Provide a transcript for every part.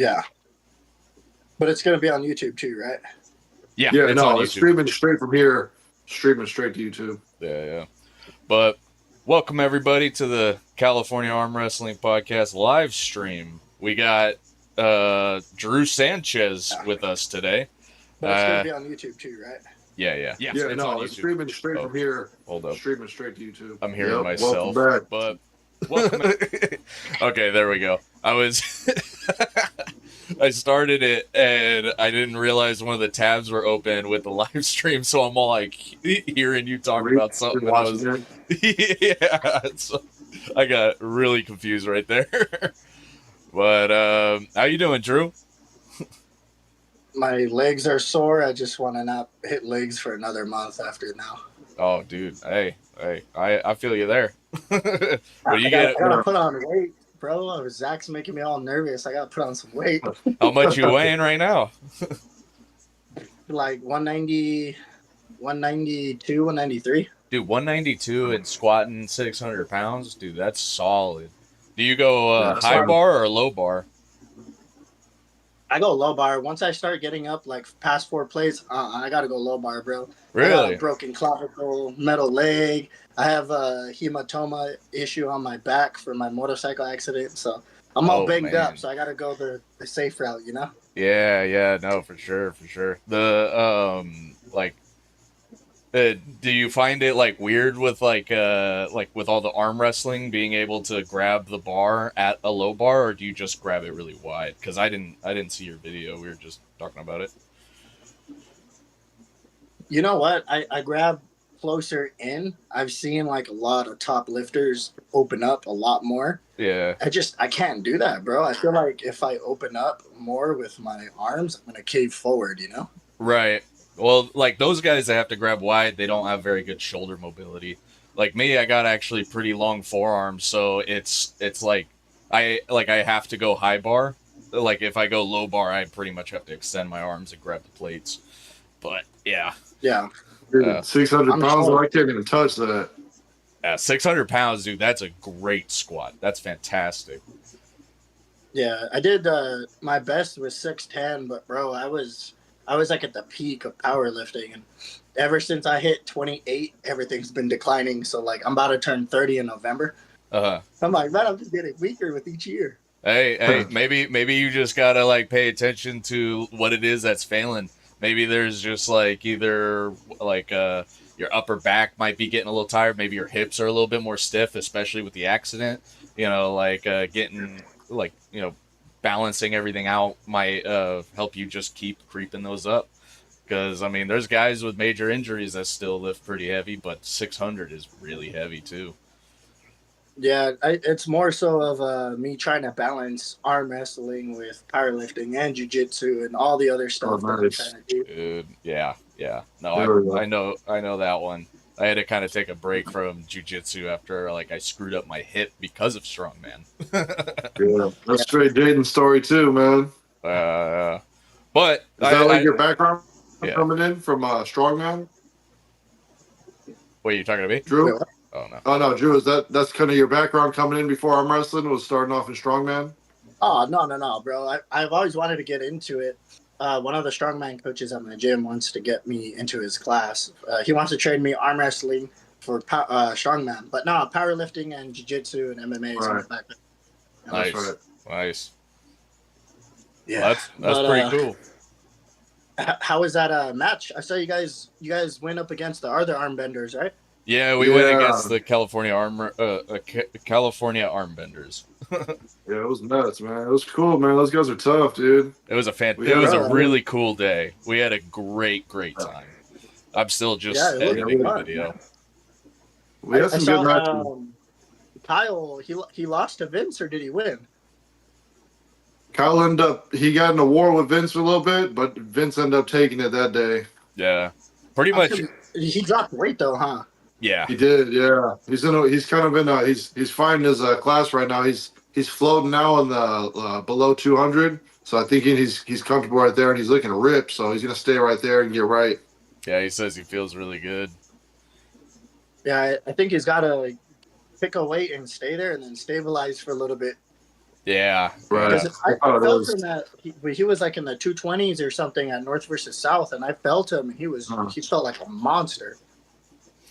Yeah, but it's gonna be on YouTube too, right? Yeah, Yeah, it's on no, it's YouTube. streaming straight from here, streaming straight to YouTube. Yeah, yeah. But welcome everybody to the California Arm Wrestling Podcast live stream. We got Drew Sanchez Yeah, with us today. but it's gonna be on YouTube too, right? Yeah, yeah. Yeah, It's on no, it's YouTube. streaming straight Oh, from here, hold up. streaming straight to YouTube. I'm hearing Yep, welcome myself. back. But welcome. Okay, there we go. I was I started it and I didn't realize one of the tabs were open with the live stream, so I'm all like hearing you talk about something. And I was, yeah, so I got really confused right there. But how you doing, Drew? My legs are sore. I just want to not hit legs for another month after now. Oh, dude, hey, I feel you there. What do you I get? gotta put on weight, bro. Zach's making me all nervous. I gotta put on some weight. How much you weighing right now? Like 190, 192, 193. Dude, 192 and squatting 600 pounds, dude, that's solid. Do you go high bar or low bar? I go low bar. Once I start getting up like past 4 plates, I gotta go low bar, bro. Really? I got a broken clavicle, metal leg. I have a hematoma issue on my back from my motorcycle accident, so I'm all banged up. So I gotta go the safe route, you know? Yeah, no, for sure. The do you find it like weird with like with all the arm wrestling being able to grab the bar at a low bar, or do you just grab it really wide? Because I didn't see your video. We were just talking about it. You know what? I grab closer in. I've seen like a lot of top lifters open up a lot more. Yeah. I can't do that, bro. I feel like if I open up more with my arms, I'm gonna cave forward, you know? Right. Well, like those guys that have to grab wide, they don't have very good shoulder mobility. Like me, I got actually pretty long forearms, so it's like I have to go high bar. Like if I go low bar, I pretty much have to extend my arms and grab the plates. But yeah. Yeah. Dude, 600 pounds, I can't even touch that. Yeah, 600 pounds, dude, that's a great squat. That's fantastic. Yeah, I did my best was 610, but bro, I was like at the peak of powerlifting, and ever since I hit 28, everything's been declining. So like I'm about to turn 30 in November. I'm like, man, I'm just getting weaker with each year. Hey, maybe you just gotta like pay attention to what it is that's failing. Maybe there's just like either like your upper back might be getting a little tired. Maybe your hips are a little bit more stiff, especially with the accident. You know, like getting like, you know, balancing everything out might help you just keep creeping those up. Because, I mean, there's guys with major injuries that still lift pretty heavy, but 600 is really heavy too. Yeah, it's more so of me trying to balance arm wrestling with powerlifting and jiu-jitsu and all the other stuff that I'm trying to do. Dude, yeah. No, I know that one. I had to kind of take a break from jiu-jitsu after like I screwed up my hip because of strongman. Yeah, that's straight Jaden's story too, man. But is that like your background coming in from strongman? Wait, you talking to me, Drew? Oh no, Drew. That's kind of your background coming in before arm wrestling? Was starting off in strongman? Oh no, bro. I've always wanted to get into it. One of the strongman coaches at my gym wants to get me into his class. He wants to train me arm wrestling for strongman, but no, powerlifting and jiu-jitsu and MMA is my background. Nice. Yeah, that's pretty cool. How was that match? I saw you guys went up against the other arm benders, right? Yeah, we went against the California California arm benders. Yeah, it was nuts, man. It was cool, man. Those guys are tough, dude. It was a really cool day. We had a great time. I'm still just editing the video. We had some good matches. Kyle, he lost to Vince, or did he win? Kyle he got in a war with Vince for a little bit, but Vince ended up taking it that day. Yeah, pretty much. He dropped weight though, huh? Yeah, he did. Yeah, he's finding his class right now. He's floating now in the below 200. So I think he's comfortable right there, and he's looking ripped. So he's gonna stay right there and get right. Yeah, he says he feels really good. Yeah, I think he's got to pick a weight and stay there, and then stabilize for a little bit. Yeah, Right. yeah, Because I I thought it felt was. him at he was like in the 220s or something at North versus South, and I felt him. uh, He felt like a monster.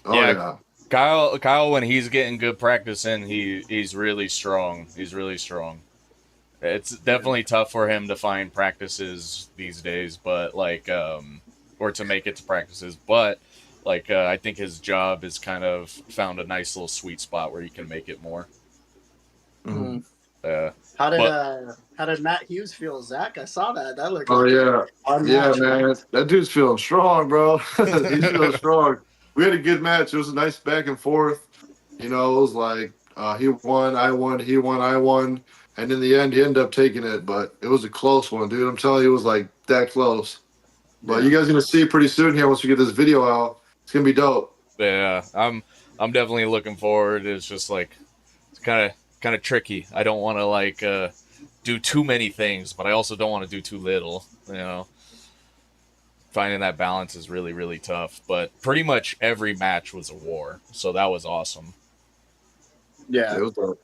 oh yeah. yeah. Kyle, when he's getting good practice in, he's really strong. He's really strong. It's Yeah. definitely tough for him to find practices these days, but like, or to make it to practices. But like, I think his job has kind of found a nice little sweet spot where he can make it more. Mhm. Mm. Uh, How but how did Matt Hughes feel, Zach? I saw that. That looked Oh like a yeah, fun yeah, match. man. That dude's feeling strong, bro. He's feeling strong. We had a good match. It was a nice back and forth. You know, it was like he won, I won, he won, I won, and in the end, he ended up taking it. But it was a close one, dude. I'm telling you, it was like that close. But you Yeah. guys are gonna see pretty soon here once we get this video out. It's gonna be dope. yeah, I'm definitely looking forward. It's just like it's kind of tricky. I don't want to like do too many things, but I also don't want to do too little. You know, finding that balance is really tough. But pretty much every match was a war, so that was awesome. It Yeah. was dope.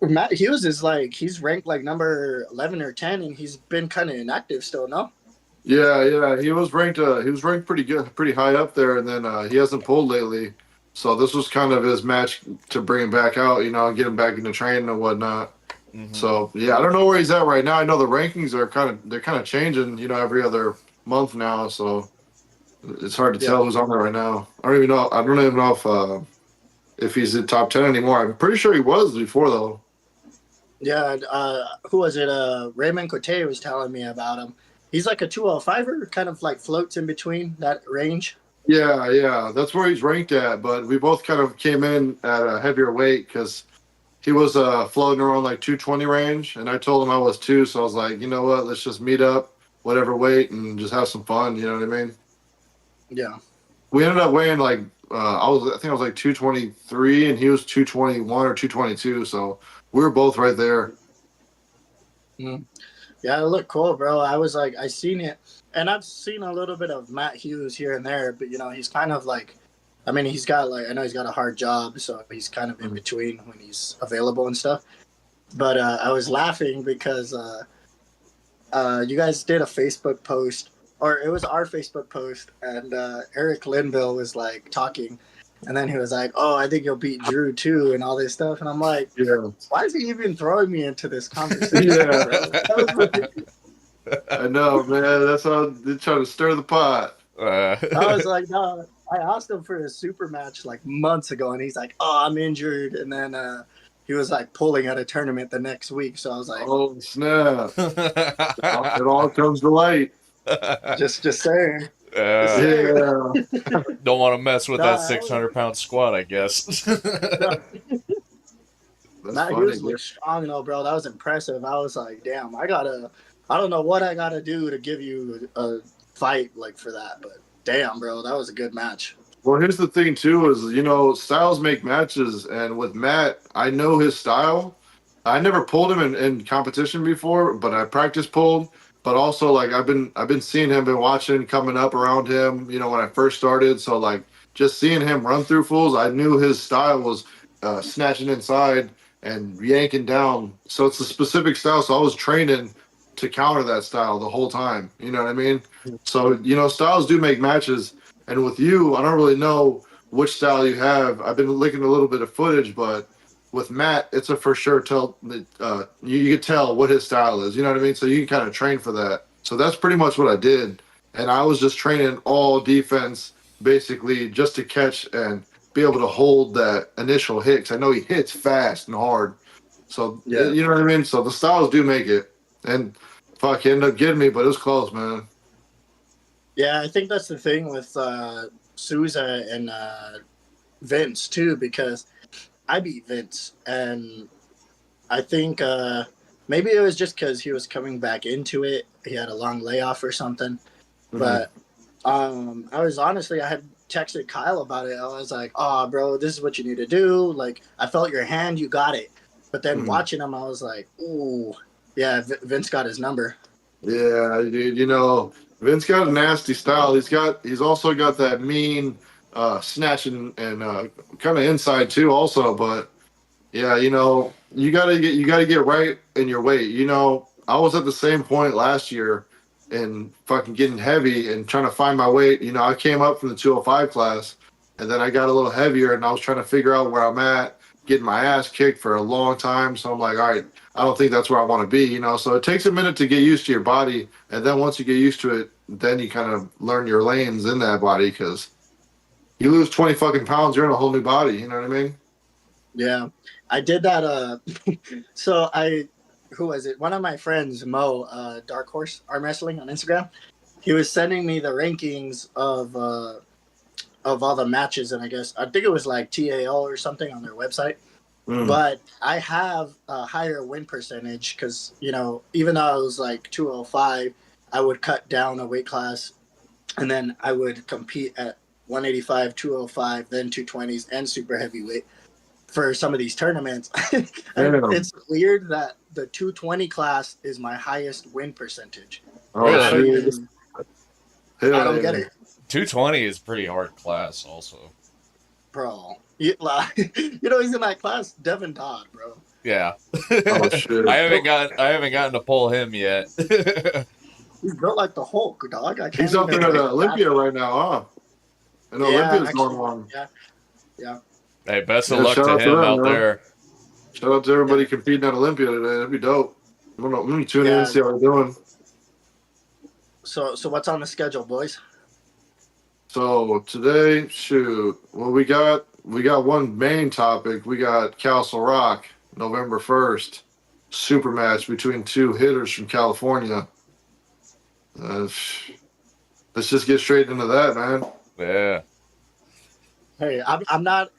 Matt Hughes is like he's ranked like number 11 or 10, and he's been kind of inactive still. No. Yeah, yeah. He was ranked pretty good, pretty high up there, and then he hasn't pulled lately. So this was kind of his match to bring him back out, you know, get him back into training and whatnot. Hmm. So yeah, I don't know where he's at right now. I know the rankings are they're kind of changing, you know, every other month now. So it's hard to Yeah. tell who's on there right now. I don't even know. I don't even know if he's in top 10 anymore. I'm pretty sure he was before though. Yeah. Who was it? Raymond Cote was telling me about him. He's like a 205er, kind of like floats in between that range. Yeah, yeah, that's where he's ranked at. But we both kind of came in at a heavier weight because he was floating around like 220 range, and I told him I was too. So I was like, you know what? Let's just meet up, whatever weight, and just have some fun. You know what I mean? Yeah. We ended up weighing like I think I was like 223, and he was 221 or 222. So we were both right there. Mm. Yeah, it looked cool, bro. I was like, I seen it, and I've seen a little bit of Matt Hughes here and there, but he's kind of like, I mean, he's got like, I know he's got a hard job, so he's kind of in Mhm. between when he's available and stuff. But I was laughing because you guys did a Facebook post, or it was our Facebook post, and Eric Linville was like talking, and then he was like, "Oh, I think you'll beat Drew too," and all this stuff, and I'm like, Yeah, "Why is he even throwing me into this conversation, yeah, bro?" That was ridiculous. I know, man. That's how they're trying to stir the pot. uh, I was like, "No." I asked him for a super match like months ago, and he's like, "Oh, I'm injured," and then he was like pulling at a tournament the next week, so I was like, Oh snap! It all comes to light. just saying, just uh, saying." Yeah, don't want to mess with that Nah, 600 pound squat, I guess. that's Matt funny. Hughes looked strong though, bro. That was impressive. I was like, damn, I don't know what I gotta do to give you a fight like for that, but damn, bro, that was a good match. Well, here's the thing too: is you know styles make matches, and with Matt, I know his style. I never pulled him in competition before, but I practice pulled. But also, like I've been seeing him, been watching, coming up around him. You know, when I first started, so like just seeing him run through fools, I knew his style was snatching inside and yanking down. So it's a specific style. So I was training to counter that style the whole time. You know what I mean? So you know, styles do make matches. And with you, I don't really know which style you have. I've been looking a little bit of footage, but with Matt, it's a for sure tell. You can tell what his style is. You know what I mean? So you can kind of train for that. So that's pretty much what I did, and I was just training all defense basically just to catch and be able to hold that initial hit. 'Cause I know he hits fast and hard. So Yeah. you know what I mean. So the styles do make it, and fuck, he ended up getting me, but it was close, man. Yeah, I think that's the thing with Souza and Vince too, because I beat Vince, and I think maybe it was just because he was coming back into it. He had a long layoff or something, Mhm. but I was honestly, I had texted Kyle about it. I was like, "Oh, bro, this is what you need to do." Like, I felt your hand, you got it. But then Mhm. watching him, I was like, "Ooh, yeah, Vince got his number." Yeah, dude. You know, Vince got a nasty style. He's also got that mean snatching and kind of inside too, also. But Yeah, you gotta get right in your weight. I was at the same point last year and fucking getting heavy and trying to find my weight. I came up from the 205 class and then I got a little heavier and I was trying to figure out where I'm at, getting my ass kicked for a long time. So I'm like, all right, I don't think that's where I want to be. So it takes a minute to get used to your body, and then once you get used to it, then you kind of learn your lanes in that body because you lose 20 fucking pounds, you're in a whole new body. You know what I mean? Yeah, I did that. So who was it? One of my friends, Mo, Dark Horse Arm Wrestling on Instagram. He was sending me the rankings of all the matches, and I think it was like TAO or something on their website. Mm. But I have a higher win percentage because even though I was like 205, I would cut down a weight class, and then I would compete at 185, 205, then 220s and super heavyweight for some of these tournaments. And Damn. it's weird that the 220 class is my highest win percentage. Oh, Really? shit. Hell I don't get yeah. it, 220 is pretty hard class, also. bro. He's in that class, Devin Dodd, bro. Yeah. Oh, shit. I haven't gotten to pull him yet. He's built like the Hulk, dog. I can't He's up even there at like, Olympia right now, huh? And Olympia's going on. Yeah. Hey, best of Yeah, luck shout to out to him them, out man. there. Shout out to everybody competing at Olympia today. That'd be dope. I'm gonna tune in and see how they're doing. So what's on the schedule, boys? So today, shoot, well, we got one main topic. We got Castle Rock, November 1st, super match between two hitters from California. Uh, let's just get straight into that, man. Yeah. Hey, I'm not.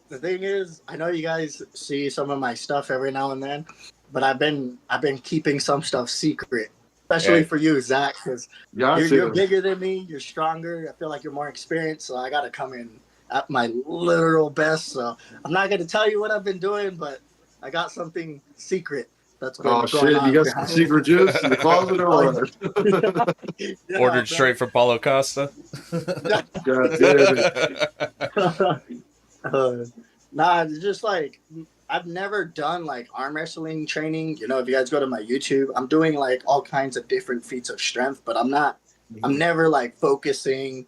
The thing is, I know you guys see some of my stuff every now and then, but I've been keeping some stuff secret, especially for you, Zach, because you're bigger than me, you're stronger. I feel like you're more experienced, so I got to come in at my literal best. So I'm not going to tell you what I've been doing, but I got something secret that's been going Shit, on. you got some secret juice in the closet or what? Yeah, Ordered straight from Paulo Costa. God damn it. Nah, it's just like I've never done like arm wrestling training. If you guys go to my YouTube, I'm doing like all kinds of different feats of strength, but I'm never like focusing.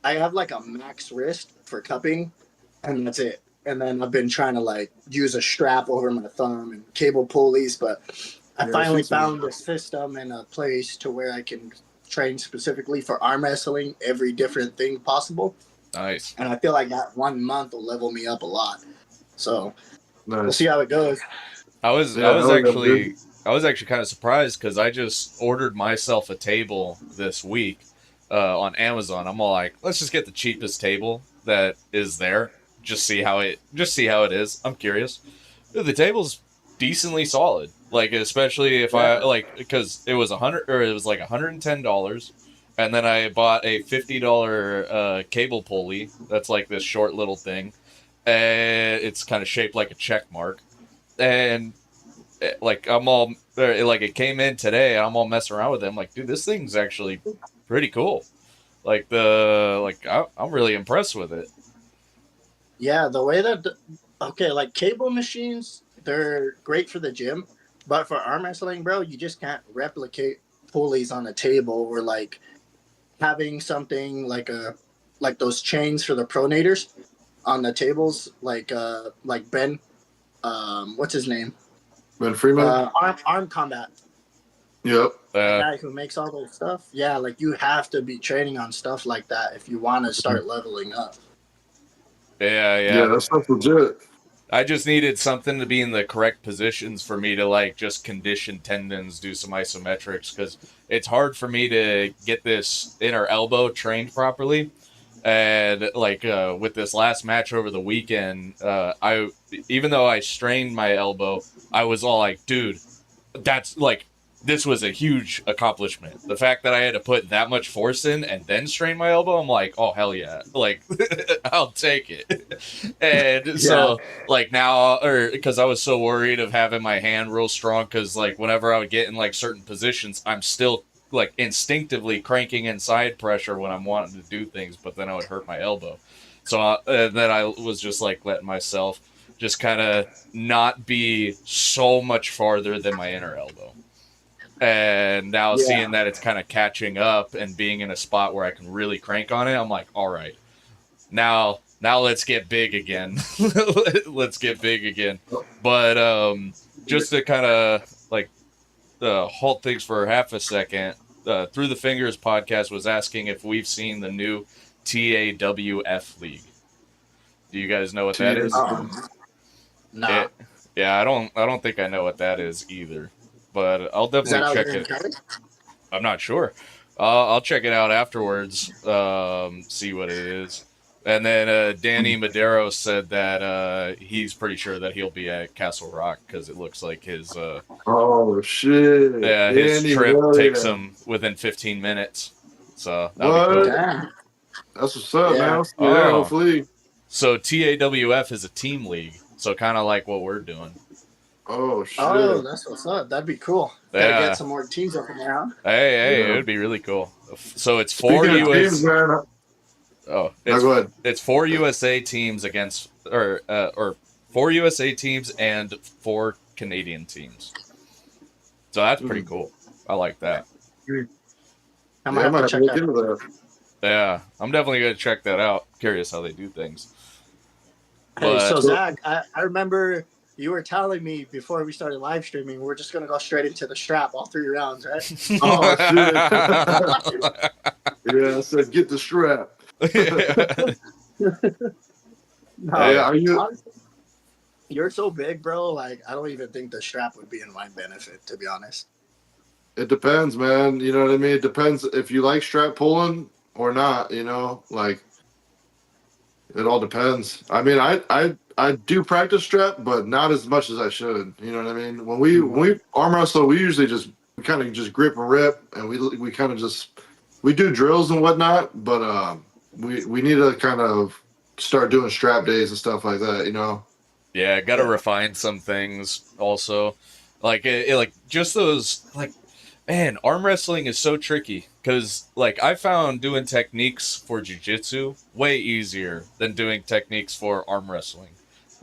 I have like a max wrist for cupping, and that's it. And then I've been trying to like use a strap over my thumb and cable pulleys, but I finally found a system and a place to where I can train specifically for arm wrestling, every different thing possible. Nice. And I feel like that 1 month will level me up a lot. So Nice. we'll see how it goes. I was actually kind of surprised because I just ordered myself a table this week on Amazon. I'm all like, let's just get the cheapest table that is there. Just see how it is. I'm curious. The table's decently solid. Like, especially if I like, because it was like $110. And then I bought a $50 cable pulley. That's like this short little thing. And it's kind of shaped like a check mark. And like it came in today and I'm all messing around with it. I'm like, dude, this thing's actually pretty cool. Like I'm really impressed with it. Yeah, the way that like cable machines, they're great for the gym, but for arm wrestling, bro, you just can't replicate pulleys on a table or like having something like those chains for the pronators on the tables, like Ben, what's his name? Ben Freeman? Arm Combat. Yep. The guy who makes all those stuff. Yeah, like you have to be training on stuff like that if you want to start leveling up. Yeah, that stuff's legit. I just needed something to be in the correct positions for me to like just condition tendons, do some isometrics, because it's hard for me to get this inner elbow trained properly. And like with this last match over the weekend, even though I strained my elbow, I was all like, dude, that's like, this was a huge accomplishment. The fact that I had to put that much force in and then strain my elbow, I'm like, oh, hell yeah. Like, I'll take it. And so, like, now, because I was so worried of having my hand real strong, because, like, whenever I would get in, like, certain positions, I'm still, like, instinctively cranking in side pressure when I'm wanting to do things, but then I would hurt my elbow. So then I was just, like, letting myself just kind of not be so much farther than my inner elbow. And now seeing that it's kind of catching up and being in a spot where I can really crank on it, I'm like, all right, now let's get big again. Let's get big again. But just to kind of like halt things for half a second, Through the Fingers podcast was asking if we've seen the new TAWF league. Do you guys know what that is? No. Yeah, I don't think I know what that is either, but I'll definitely check it. I'm not sure. I'll check it out afterwards. See what it is. And then Danny Madero said that he's pretty sure that he'll be at Castle Rock because it looks like his oh shit! Yeah, his trip takes him within 15 minutes. So that'll be cool. That's what's up, man. Yeah, hopefully. So TAWF is a team league, so kind of like what we're doing. Oh shit! Oh, that's what's up. That'd be cool. Gotta get some more teams up in there, huh? Hey, it would be really cool. So it's 4 US. Go ahead. It's 4 USA teams against, or 4 USA teams and 4 Canadian teams. So that's pretty cool. I like that. I might have to check that out. Yeah, I'm definitely gonna check that out. Curious how they do things. Hey, so Zach, I remember you were telling me before we started live streaming, we're just gonna go straight into the strap all 3 rounds, right? Oh shit! Yeah, I said get the strap. You're so big, bro. Like, I don't even think the strap would be in my benefit, to be honest. It depends, man. You know what I mean? It depends if you like strap pulling or not. You know, like it all depends. I mean, I do practice strap, but not as much as I should. You know what I mean? When we arm wrestle, we usually we kind of just grip and rip, and we kind of just we do drills and whatnot, but we need to kind of start doing strap days and stuff like that, you know? Yeah, got to refine some things also. Like, like just those, like, man, arm wrestling is so tricky because, like, I found doing techniques for jiu-jitsu way easier than doing techniques for arm wrestling.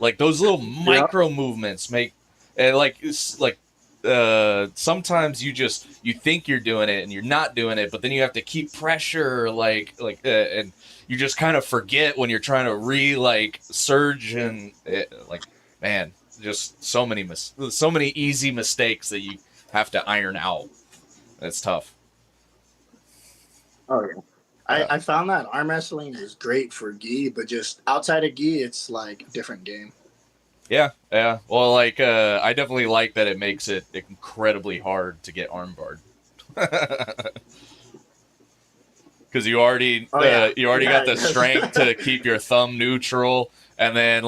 Like, those little micro movements make, and sometimes you think you're doing it and you're not doing it, but then you have to keep pressure, and you just kind of forget when you're trying to surge and man, just so many easy mistakes that you have to iron out. It's tough. Oh yeah. I found that arm wrestling is great for gi, but just outside of gi, it's like a different game. Yeah. Well, like, I definitely like that it makes it incredibly hard to get armbarred. Because you already got the strength to keep your thumb neutral, and then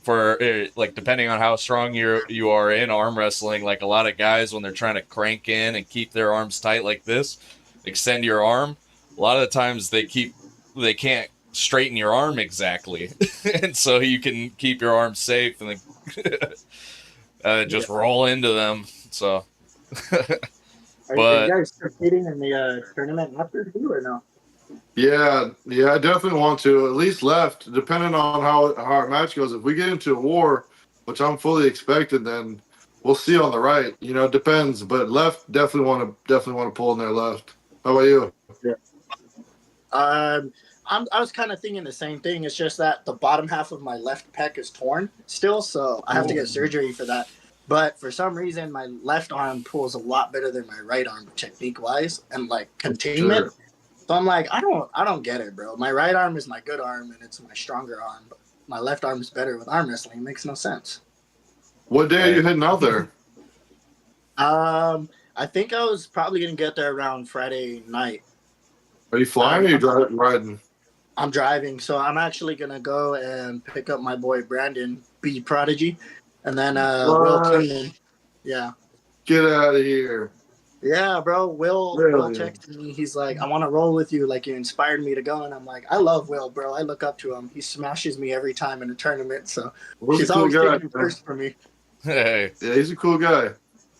for depending on how strong you are in arm wrestling, like a lot of guys when they're trying to crank in and keep their arms tight like this, extend your arm. A lot of the times they can't straighten your arm exactly, and so you can keep your arms safe and then just roll into them. So. Are you guys competing in the tournament after too, or no? Yeah, I definitely want to. At least left, depending on how our match goes. If we get into a war, which I'm fully expecting, then we'll see on the right. You know, it depends. But left, definitely want to pull in there left. How about you? Yeah. I was kind of thinking the same thing. It's just that the bottom half of my left pec is torn still, so I have to get surgery for that. But for some reason, my left arm pulls a lot better than my right arm, technique-wise and containment. Sure. So I'm like, I don't get it, bro. My right arm is my good arm, and it's my stronger arm. But my left arm is better with arm wrestling. It makes no sense. What day are you heading out there? I think I was probably gonna get there around Friday night. Are you flying or are you riding? I'm driving, so I'm actually gonna go and pick up my boy Brandon B Prodigy. And then Will Clean. Yeah. Get out of here. Yeah, bro. Will texted me. He's like, I want to roll with you. Like, you inspired me to go. And I'm like, I love Will, bro. I look up to him. He smashes me every time in a tournament. So he's always taking first for me. Hey. Yeah, he's a cool guy.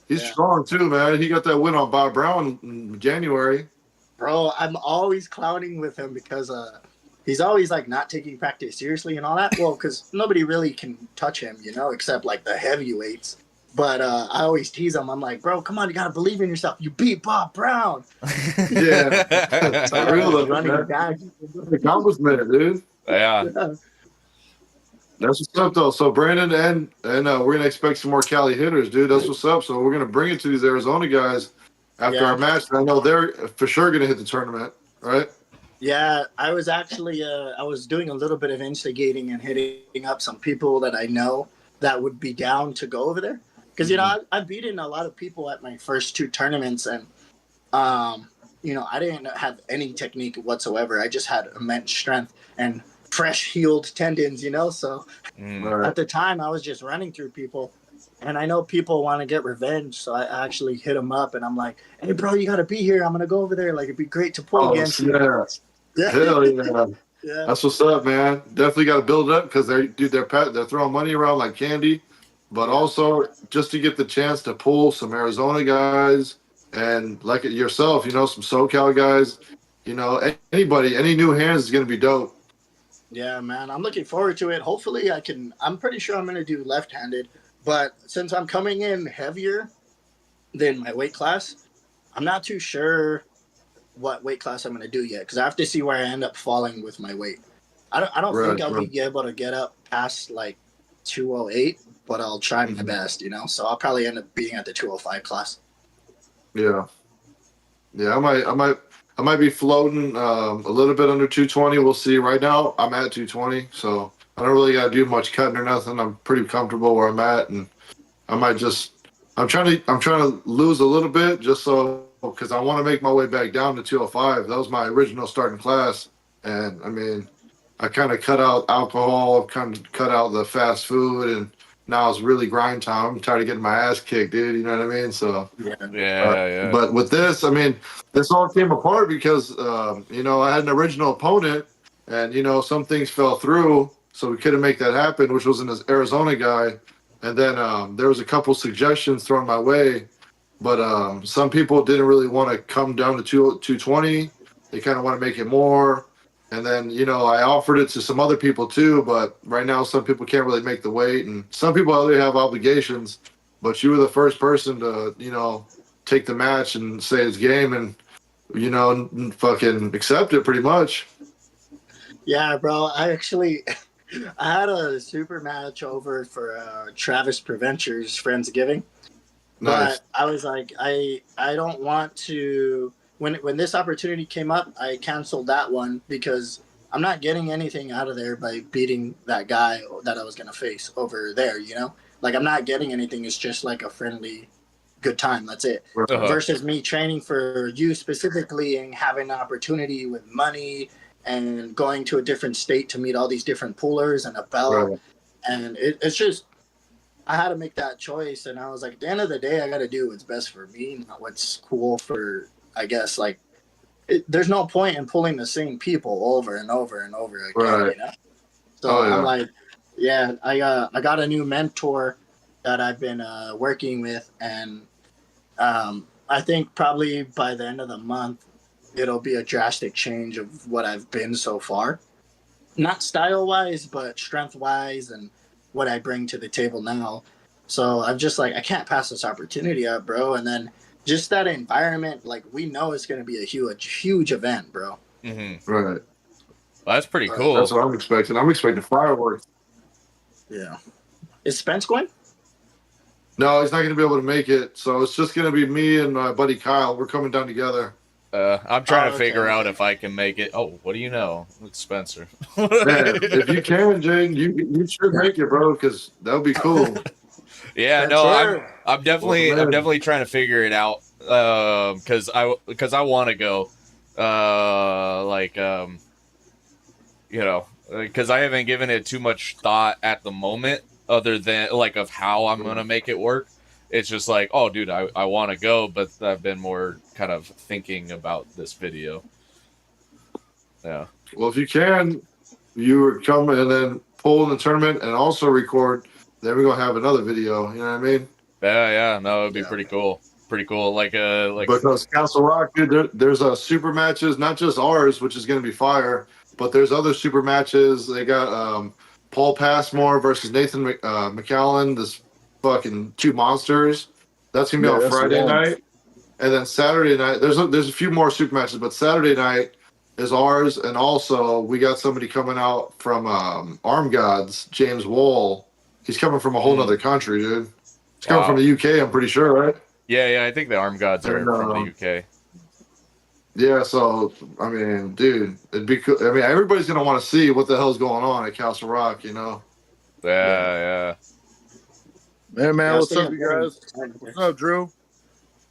He's strong too, man. He got that win on Bob Brown in January. Bro, I'm always clowning with him because he's always like not taking practice seriously and all that. Well, because nobody really can touch him, you know, except like the heavyweights. But I always tease him. I'm like, bro, come on, you gotta believe in yourself. You beat Bob Brown. Yeah. So I'm Real always though, running man. back. Accomplishment, dude. Yeah. Yeah. That's what's up, though. So Brandon and we're gonna expect some more Cali hitters, dude. That's what's up. So we're gonna bring it to these Arizona guys after Yeah. our match. I know they're for sure gonna hit the tournament, right? Yeah, I was actually I was doing a little bit of instigating and hitting up some people that I know that would be down to go over there. Because you know I've beaten a lot of people at my first two tournaments, and you know I didn't have any technique whatsoever. I just had immense strength and fresh healed tendons, you know. So Right. at the time I was just running through people, and I know people want to get revenge, so I actually hit them up, and I'm like, "Hey, bro, you got to be here. I'm gonna go over there. Like it'd be great to pull Oh against you." yeah. Yeah, Hell yeah. yeah. That's what's up, man. Definitely got to build it up because they're throwing money around like candy, but Yeah. also just to get the chance to pull some Arizona guys and like yourself, you know, some SoCal guys, you know, anybody, any new hands is gonna be dope. Yeah, man. I'm looking forward to it. Hopefully, I can. I'm pretty sure I'm going to do left handed. But since I'm coming in heavier than my weight class, I'm not too sure what weight class I'm going to do yet because I have to see where I end up falling with my weight. I don't Right, think I'll right. be able to get up past like 208, but I'll try my best, you know? So I'll probably end up being at the 205 class. Yeah. Yeah, I might be floating a little bit under 220. We'll see. Right now, I'm at 220, so I don't really got to do much cutting or nothing. I'm pretty comfortable where I'm at, and I might just I'm trying to lose a little bit just so because I want to make my way back down to 205. That was my original starting class, and I mean, I kind of cut out alcohol, kind of cut out the fast food, and now it's really grind time. I'm tired of getting my ass kicked, dude. You know what I mean? So. Yeah. Yeah. But with this, I mean, this all came apart because you know I had an original opponent, and you know some things fell through, so we couldn't make that happen, which was an Arizona guy. And then there was a couple suggestions thrown my way, but some people didn't really want to come down to 220. They kind of want to make it more. And then you know I offered it to some other people too, but right now some people can't really make the weight, and some people already have obligations. But you were the first person to you know take the match and say it's game and you know fucking accept it pretty much. Yeah, bro. I actually I had a super match over for Travis Preventure's Friendsgiving. Nice. But I was like, I don't want to. When this opportunity came up, I canceled that one because I'm not getting anything out of there by beating that guy that I was gonna face over there. You know, like I'm not getting anything. It's just like a friendly, good time. That's it. Uh-huh. Versus me training for you specifically and having an opportunity with money and going to a different state to meet all these different poolers and a belt. Right. And it's just I had to make that choice, and I was like, at the end of the day, I got to do what's best for me, not what's cool for. I guess like there's no point in pulling the same people over and over and over again, Right. you know. So Oh I'm yeah. like, yeah, I got a new mentor that I've been working with, and I think probably by the end of the month, it'll be a drastic change of what I've been so far. Not style wise, but strength wise, and what I bring to the table now. So I'm just like, I can't pass this opportunity up, bro. And then just that environment, like we know it's going to be a huge event, bro. Right. Well, that's pretty That's cool. what I'm expecting. I'm expecting fireworks. Yeah. Is Spence going? No, he's not going to be able to make it. So it's just going to be me and my buddy Kyle. We're coming down together. I'm trying to Okay, figure out okay. if I can make it. Oh, what do you know? It's Spencer. Man, if you can, Jane, you should make it, bro, because that would be cool. Yeah, That's no, her. I'm Well, I'm man, definitely trying to figure it out. Because I want to go. Like you know, because I haven't given it too much thought at the moment, other than like of how I'm gonna make it work. It's just like, oh, dude, I want to go, but I've been more kind of thinking about this video. Yeah. well, if you can, you would come and then pull in the tournament and also record. Then we're gonna have another video. You know what I mean? Yeah, no, it'd be Yeah. pretty cool. Pretty cool. Like Because Castle Rock, dude, there's super matches, not just ours, which is gonna be fire. But there's other super matches. They got Paul Passmore versus Nathan McCallan. This fucking two monsters. That's gonna be on that's the Friday one. night, and then Saturday night. There's a few more super matches, but Saturday night is ours, and also we got somebody coming out from Arm Gods, James Wall. He's coming from a whole other country, dude. He's coming from the UK, I'm pretty sure, right? Yeah, I think the Arm Gods are from the UK. Yeah, so I mean, dude, it'd be cool. I mean, everybody's gonna want to see what the hell's going on at Castle Rock, you know? Yeah. Hey, man, Yeah, what's so up, you guys? What's up, Drew?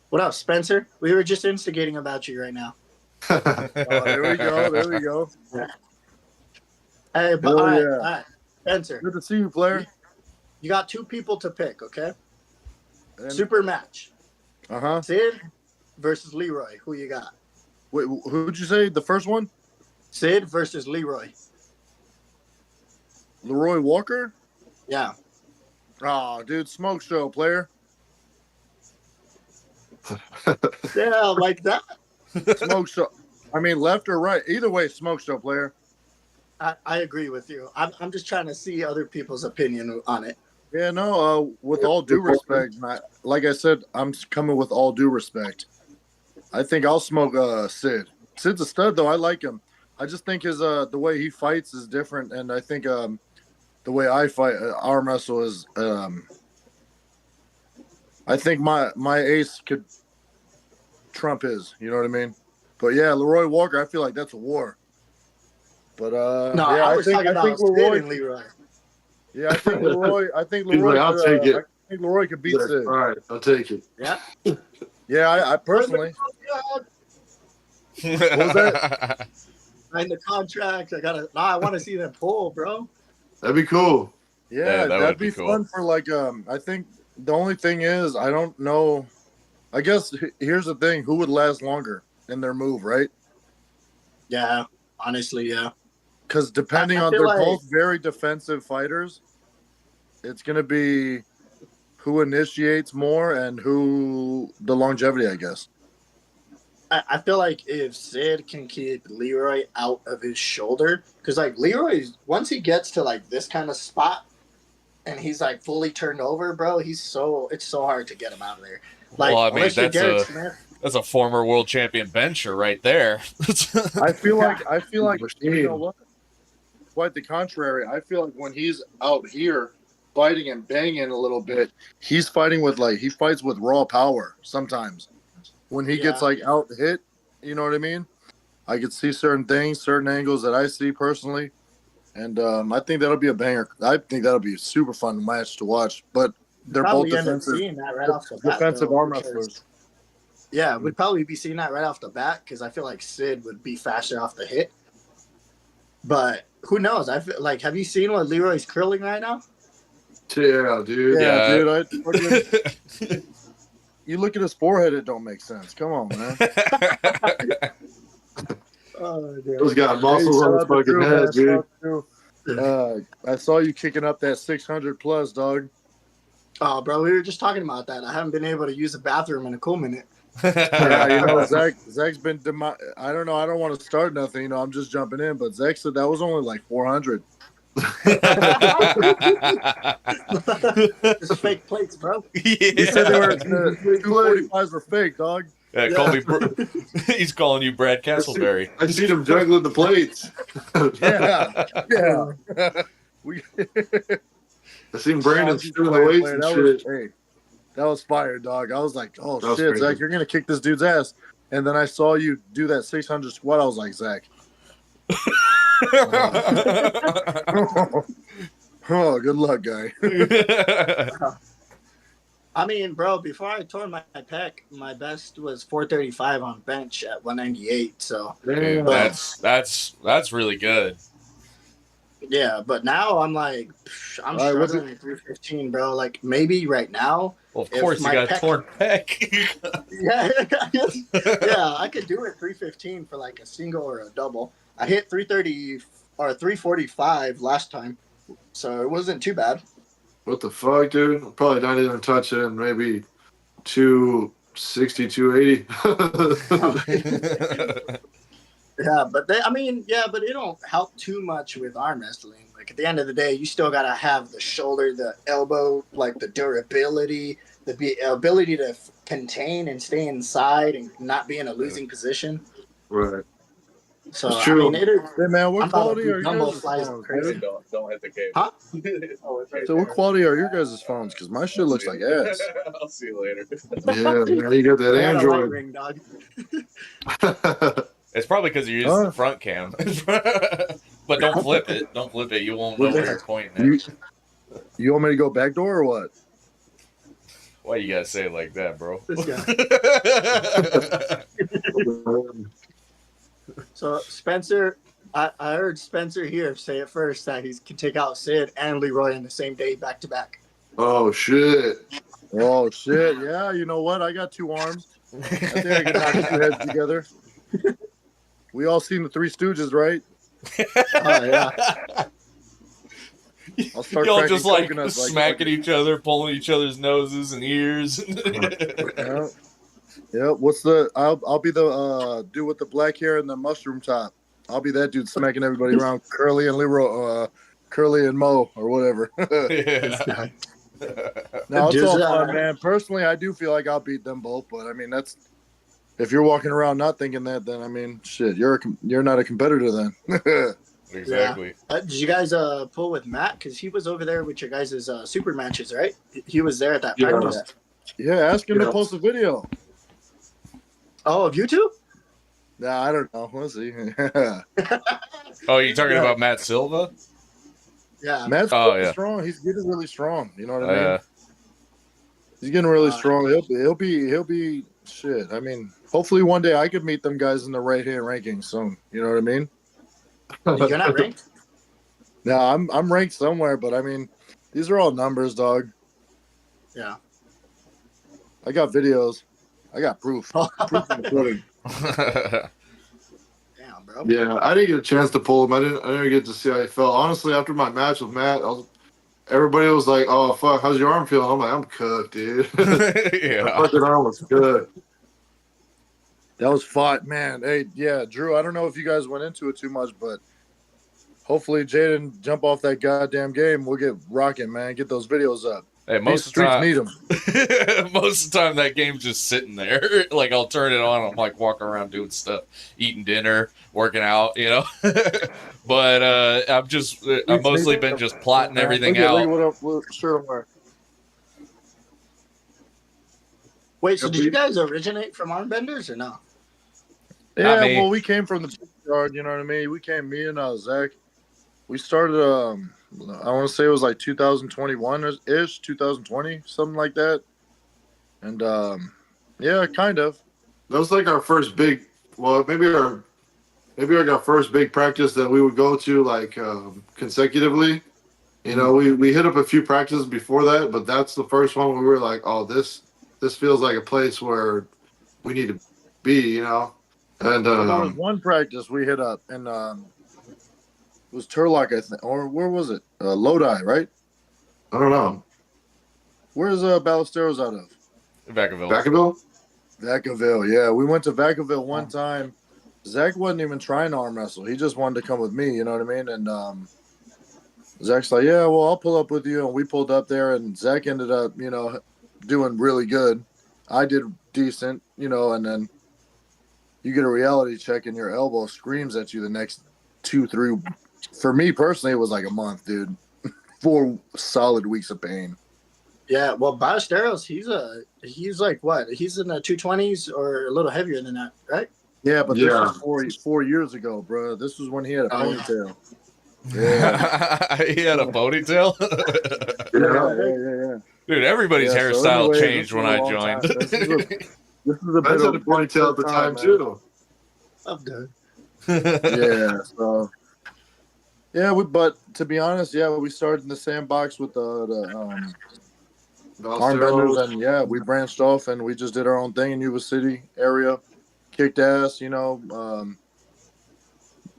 What up, Spencer? We were just instigating about you right now. Oh, there we go. Hey, but Hell all yeah. right, Spencer. Good to see you, player. You got two people to pick, okay? And- Super match. Uh-huh. Sid versus Leroy. Who you got? Wait, who'd you say? The first one? Sid versus Leroy. Leroy Walker? Yeah. Oh, dude, smoke show, player. Yeah, like that. Smoke show. I mean, left or right. Either way, smoke show, player. I agree with you. I'm just trying to see other people's opinion on it. Yeah, no, with all due respect, like I said, I'm coming with all due respect. I think I'll smoke Sid. Sid's a stud, though. I like him. I just think his the way he fights is different, and I think the way I fight arm wrestle is I think my ace could trump his. You know what I mean? But yeah, Leroy Walker, I feel like that's a war. But No, yeah, I was talking about Sid Leroy. and Leroy. Yeah, I think Leroy. I think He's Leroy. like, I'll take it. I think Leroy could beat He's like, Sid. all right, I'll take it. Yeah. Yeah, I personally. What was that? Sign the contract. I want to see them pull, bro. That'd be cool. Yeah, that that'd would be be cool. fun for like. I think the only thing is I don't know. I guess here's the thing: who would last longer in their move, right? Yeah, honestly, yeah. Because depending I on, feel they're like- both very defensive fighters. It's gonna be who initiates more and who the longevity, I guess. I feel like if Sid can keep Leroy out of his shoulder, because like Leroy, once he gets to like this kind of spot, and he's like fully turned over, bro, it's so hard to get him out of there. Like, Well, I mean, unless you're that's Garrett a- Smith. That's a former world champion bencher right there. I feel like Machine. you know what? Quite the contrary. I feel like when he's out here fighting and banging a little bit, he's fighting with he fights with raw power sometimes. When he gets Yeah. like out hit, you know what I mean? I could see certain things, certain angles that I see personally. And I think that'll be a banger. I think that'll be a super fun match to watch. But they're both Probably end up defensive, seeing that right off the bat. defensive though, arm because- wrestlers. Yeah, we'd probably be seeing that right off the bat because I feel like Sid would be faster off the hit. But who knows? I feel like, have you seen what Leroy's curling right now? Yeah, dude. Yeah, Yeah. dude. You look at his forehead, it don't make sense. Come on, man. Oh, Those got muscles on his fucking head, dude. I saw you kicking up that 600 plus, dog. Oh, bro, we were just talking about that. I haven't been able to use the bathroom in a cool minute. Yeah, you know, Zach's been. I don't know. I don't want to start nothing. You know, I'm just jumping in. But Zach said that was only like 400. It's fake plates, bro. He said they were the 245s were fake, dog. Yeah, call me he's calling you Brad Castleberry. I seen him juggling the plates. Yeah. We. I seen Brandon That doing the weights and shit. That was fire, dog. I was like, oh That was shit, crazy. Zach, you're gonna kick this dude's ass. And then I saw you do that 600 squat. I was like, Zach. Oh, good luck, guy. I mean, bro, before I tore my pec, my best was 435 on bench at 198. So Dude, that's really good. yeah, but now I'm like, I'm All right, what's struggling at 315, bro. Like maybe right now. Well, of If course, you my got a pec- torn pec. Yeah, yeah, I could do it 315 for like a single or a double. I hit 330 or 345 last time, so it wasn't too bad. What the fuck, dude? Probably not even touching maybe 260, 280. Yeah, but but it don't help too much with arm wrestling. Like at the end of the day, you still gotta have the shoulder, the elbow, like the durability, the ability to contain and stay inside and not be in a Yeah. losing position. Right. So It's I mean, true. it is. Hey man, what I'm about quality to are you Dumbo guys' flies phones, crazy. dude? Don't hit the cable. Huh? So what quality are your guys' phones? Because my shit looks like ass. I'll see you later. Yeah, man, you got that I got a light Android. ring, dog. It's probably because you're using the front cam. But don't flip it. Don't flip it. You won't know where you're pointing at. You want me to go backdoor or what? Why you gotta say it like that, bro? This guy. So Spencer, I heard Spencer here say it first that he can take out Sid and Leroy in the same day back to back. Oh shit! Oh shit! Yeah, you know what? I got 2 arms. I think I can knock 2 heads together. We all seen the Three Stooges, right? Oh yeah. I'll start Y'all cracking just like coconuts smacking each other, pulling each other's noses and ears. Yeah. Yeah. What's the? I'll be the dude with the black hair and the mushroom top. I'll be that dude smacking everybody around. Curly and Leroy, Curly and Mo, or whatever. This Yeah. guy. No, it's Just, all fun, man. Personally, I do feel like I'll beat them both, but I mean that's if you're walking around not thinking that, then I mean, shit, you're not a competitor then. Exactly. Did you guys pull with Matt? Because he was over there with your guys' super matches, right? He was there at that Yeah. practice. Yeah, ask him Yeah. to post a video. Oh, of you two? Nah, I don't know. We'll see. Oh, you talking about Matt Silva? Yeah. Matt's Oh, really yeah. strong. He's getting really strong. You know what I mean? Yeah. He's getting really strong. He'll be shit. I mean, hopefully one day I could meet them guys in the right hand rankings soon. You know what I mean? You're not ranked? No, I'm ranked somewhere, but I mean, these are all numbers, dog. Yeah. I got videos. I got proof. Proof in the pudding. Damn, bro. Yeah, I didn't get a chance to pull him. I didn't get to see how he felt. Honestly, after my match with Matt, everybody was like, "Oh fuck, how's your arm feeling?" I'm like, "I'm cooked, dude." My Yeah. fucking arm was good. That was fun, man. Hey, yeah, Drew. I don't know if you guys went into it too much, but hopefully Jaden jump off that goddamn game. We'll get rocking, man. Get those videos up. Hey, These most of the streets time, need them. most of the time that game's just sitting there. Like I'll turn it on. I'm like walking around doing stuff, eating dinner, working out, you know. But I've mostly been just plotting everything out. Look what shirt I'm wearing. Wait, so did you guys originate from Armbenders or no? Not Yeah, me. well, we came from the yard. You know what I mean? We came, me and Zach. We started. I want to say it was like 2021 ish, 2020, something like that. And yeah, kind of. That was like our first big. Well, maybe like our first big practice that we would go to like consecutively. You know, we hit up a few practices before that, but that's the first one where we were like, "Oh, this feels like a place where we need to be," you know. And Well, there was one practice we hit up, and it was Turlock, I think, or where was it? Lodi, right? I don't know, Where's Ballesteros out of? Vacaville. Vacaville. Vacaville, yeah. We went to Vacaville one time. Zach wasn't even trying to arm wrestle. He just wanted to come with me, you know what I mean? And Zach's like, yeah, well, I'll pull up with you. And we pulled up there, and Zach ended up, you know, doing really good. I did decent, you know, and then you get a reality check, and your elbow screams at you the next 2-3. For me personally, it was like a month, dude. 4 solid weeks of pain. Yeah, well, Ballesteros, he's like what? He's in the 220s or a little heavier than that, right? Yeah, but this Yeah. was 4 years ago, bro. This was when he had a Oh, yeah. ponytail. Yeah. He had a ponytail. Yeah. Dude, everybody's Yeah, so hairstyle anyway, changed this when was a I long joined. time. This is a bit That's had a of ponytail at the time man. too. I'm done. Yeah, so but to be honest, yeah, we started in the sandbox with the arm benders, and yeah, we branched off and we just did our own thing in Yuba City area, kicked ass, you know.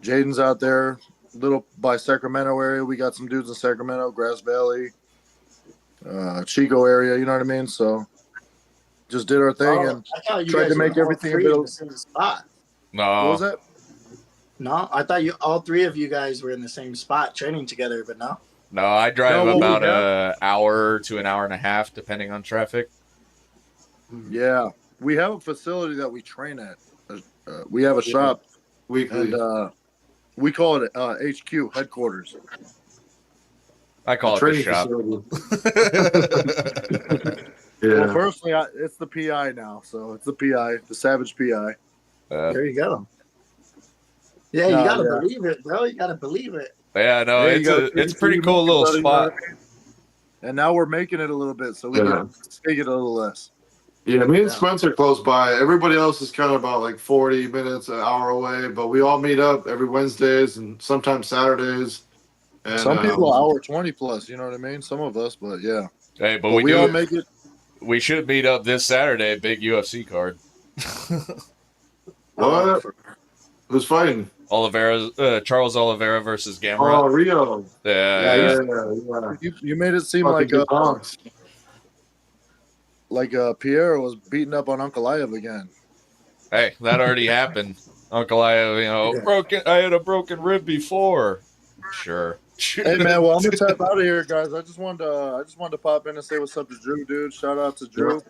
Jaden's out there, little by Sacramento area. We got some dudes in Sacramento, Grass Valley, Chico area. You know what I mean? So just did our thing and I thought you tried guys to make were all everything a three bit in of- the same spot. what was No, that? No, I thought you all three of you guys were in the same spot training together, but no. No, I drive No, well, we about have. a hour to an hour and a half, depending on traffic. Yeah, we have a facility that we train at. We have a shop, Weekly. and we call it HQ headquarters. I A call it the training shop. facility. Well, Yeah. personally, it's the PI now, so it's the PI, the Savage PI. There you go. Yeah, you No, gotta yeah. believe it, bro. You gotta believe it. Yeah, no, Hey, you it's gotta it's a see pretty you cool make it, little buddy, you know what spot. I mean? And now we're making it a little bit, so we Yeah. can take it a little less. Yeah, me and Yeah. Spencer close by. Everybody else is kind of about like 40 minutes, an hour away, but we all meet up every Wednesdays and sometimes Saturdays. And Some people hour 20 plus, you know what I mean? Some of us, but yeah. Hey, but But we all do. make it. We should meet up this Saturday. Big UFC card. what? For- Who's fighting? Charles Oliveira versus Oh, Gamrot. Rio. Yeah, Yeah, yeah. You made it seem Fucking like good dogs. Pierre was beating up on Uncle Liev again. Hey, that already happened. Uncle I, Yeah. I had a broken rib before. Sure. Hey man, well I'm gonna tap out of here, guys. I just wanted to pop in and say what's up to Drew, dude. Shout out to Drew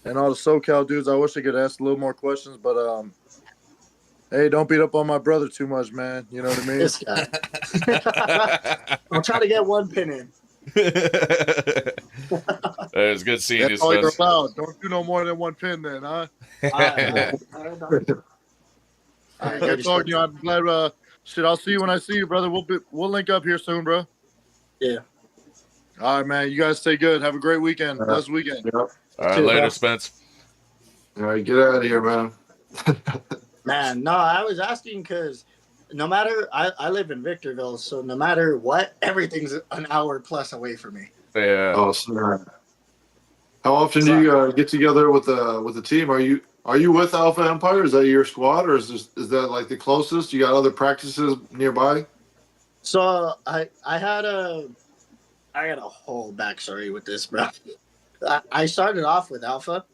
and all the SoCal dudes. I wish I could ask a little more questions, but hey, don't beat up on my brother too much, man. You know what I mean? This guy. I'm trying to get one pin in. It was good seeing you, That's all you're Spence. allowed. Don't do no more than one pin, then, huh? All right. Good talking to you. I'm glad. Shit, I'll see you when I see you, brother. We'll link up here soon, bro. Yeah. All right, man. You guys stay good. Have a great weekend. Blessed weekend. Yep. All right, Too, later, bro. Spence. All right, get out of here, man. Man, no, I was asking because no matter I live in Victorville, so no matter what, everything's an hour plus away from me. Yeah. Oh, snap. How often do you get together with the team? Are you with Alpha Empire? Is that your squad, or is that like the closest? You got other practices nearby? So I got a whole backstory with this, bro. I started off with Alpha,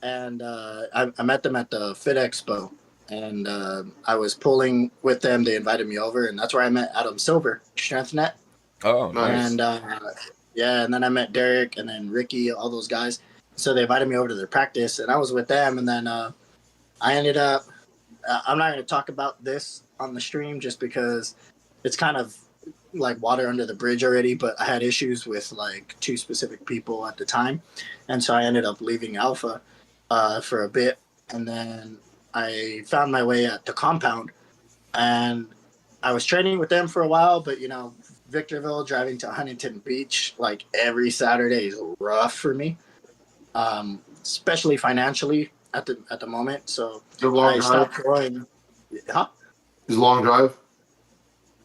and I met them at the Fit Expo, and I was pulling with them. They invited me over, and that's where I met Adam Silver, StrengthNet. Oh, Nice. And yeah, and then I met Derek and then Ricky, all those guys. So they invited me over to their practice, and I was with them. And then I ended up. I'm not going to talk about this on the stream just because it's kind of like water under the bridge already. But I had issues with like two specific people at the time, and so I ended up leaving Alpha for a bit, and then I found my way at the compound, and I was training with them for a while. But you know, Victorville driving to Huntington Beach like every Saturday is rough for me, especially financially at the moment. So Is it a long I drive? stopped going. Huh? Is it a long drive?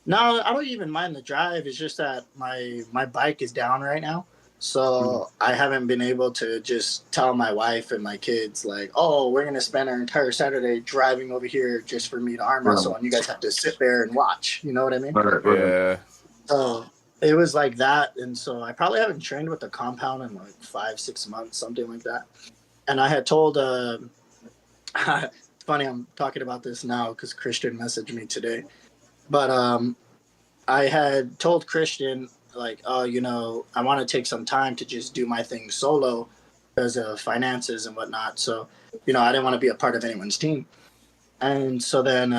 No, I don't even mind the drive. It's just that my bike is down right now. So I haven't been able to just tell my wife and my kids like, oh, we're gonna spend our entire Saturday driving over here just for me to arm wrestle, and you guys have to sit there and watch. You know what I mean? Right. yeah. So it was like that, and so I probably haven't trained with the compound in like 5-6 months, something like that. And I had told, it's funny I'm talking about this now because Christian messaged me today, but I had told Christian like, oh, you know, I want to take some time to just do my thing solo because of finances and whatnot. So, you know, I didn't want to be a part of anyone's team. And so then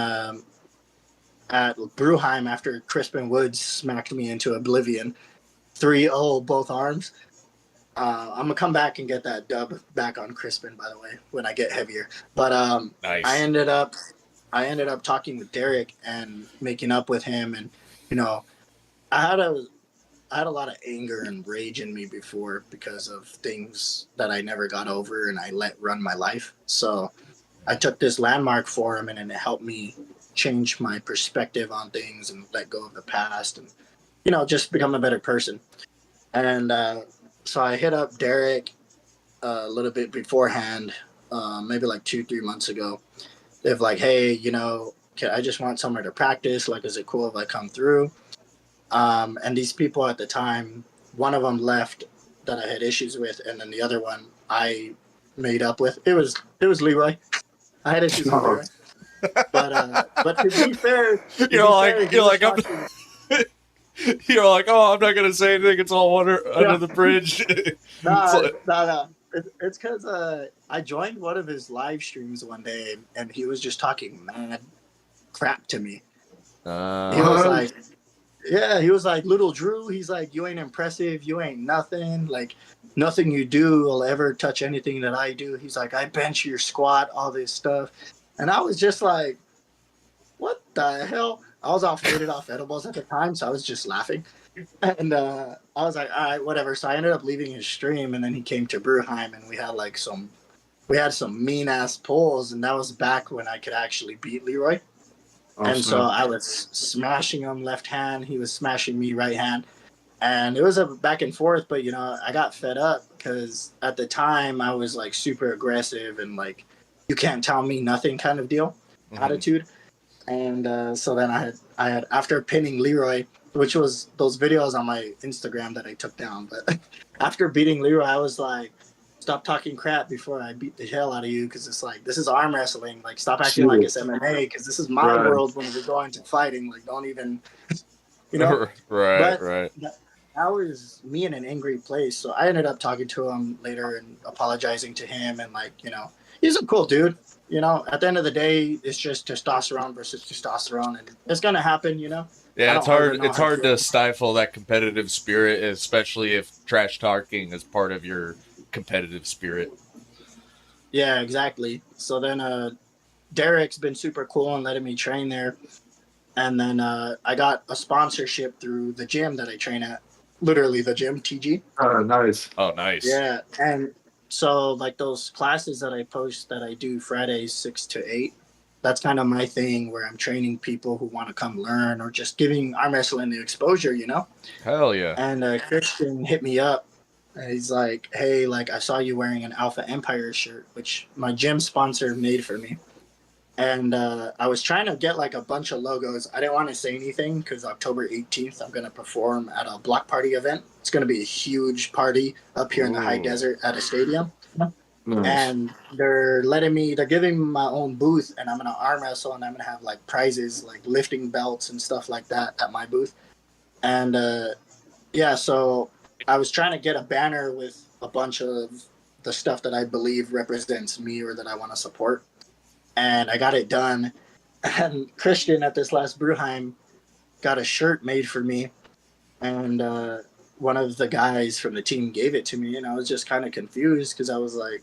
at Bruheim, after Crispin Woods smacked me into oblivion, 3-0 both arms. I'm gonna come back and get that dub back on Crispin, by the way, when I get heavier. But Nice. I ended up talking with Derek and making up with him, and you know, I had a lot of anger and rage in me before because of things that I never got over and I let run my life. So I took this landmark for him, and it helped me change my perspective on things and let go of the past and, you know, just become a better person. And so I hit up Derek a little bit beforehand, maybe like 2-3 months ago. They're like, hey, you know, I just want somewhere to practice. Like, is it cool if I come through? And these people at the time, one of them left that I had issues with, and then the other one I made up with. It was Leroy. I had issues with Leroy. But to be fair, he you're was like I'm. talking. You're like, oh, I'm not gonna say anything. It's all under Yeah, the bridge. It's nah, like, nah. It's because I joined one of his live streams one day, and he was just talking mad crap to me. He was What? like, yeah, he was like, little Drew. He's like, you ain't impressive. You ain't nothing. Like, nothing you do will ever touch anything that I do. He's like, I bench your squat, all this stuff. And I was just like, what the hell? I was all faded off edibles at the time, so I was just laughing. And I was like, all right, whatever. So I ended up leaving his stream, and then he came to Bruheim, and we had some mean ass pulls, and that was back when I could actually beat Leroy. Oh, And so snap. I was smashing him left hand. He was smashing me right hand. And it was a back and forth, but I got fed up because at the time I was like super aggressive and like, you can't tell me nothing kind of deal mhm. attitude. And so then I had after pinning Leroy, which was those videos on my Instagram that I took down. But after beating Leroy, I was like, stop talking crap before I beat the hell out of you, because it's like, this is arm wrestling. Like, stop acting like it's Shit. MMA, because this is my Right. world when we're going to fighting. Like, don't even, you know. Right, But right. that was me in an angry place. So I ended up talking to him later and apologizing to him. And, like, he's a cool dude. At the end of the day, it's just testosterone versus testosterone. And it's going to happen. I Yeah, it's don't ever hard. know It's how to hard feel. to stifle that competitive spirit, especially if trash talking is part of your competitive spirit. Yeah, exactly. So then Derek's been super cool and letting me train there. And then I got a sponsorship through the gym that I train at. Literally the gym, TG. Nice. Oh, nice. Yeah, and so like those classes that I post that I do Fridays 6 to 8, that's kind of my thing where I'm training people who want to come learn or just giving arm wrestling the exposure. Hell yeah. And Christian hit me up. And he's like, "Hey, like I saw you wearing an Alpha Empire shirt, which my gym sponsor made for me." And I was trying to get like a bunch of logos. I didn't want to say anything because October 18th, I'm going to perform at a block party event. It's going to be a huge party up here in the high Ooh. desert at a stadium. Nice. And they're giving me my own booth, and I'm going to arm wrestle, and I'm going to have like prizes, like lifting belts and stuff like that at my booth. And yeah, so I was trying to get a banner with a bunch of the stuff that I believe represents me or that I want to support, and I got it done. And Christian at this last Bruheim got a shirt made for me, and one of the guys from the team gave it to me, and I was just kind of confused because I was like,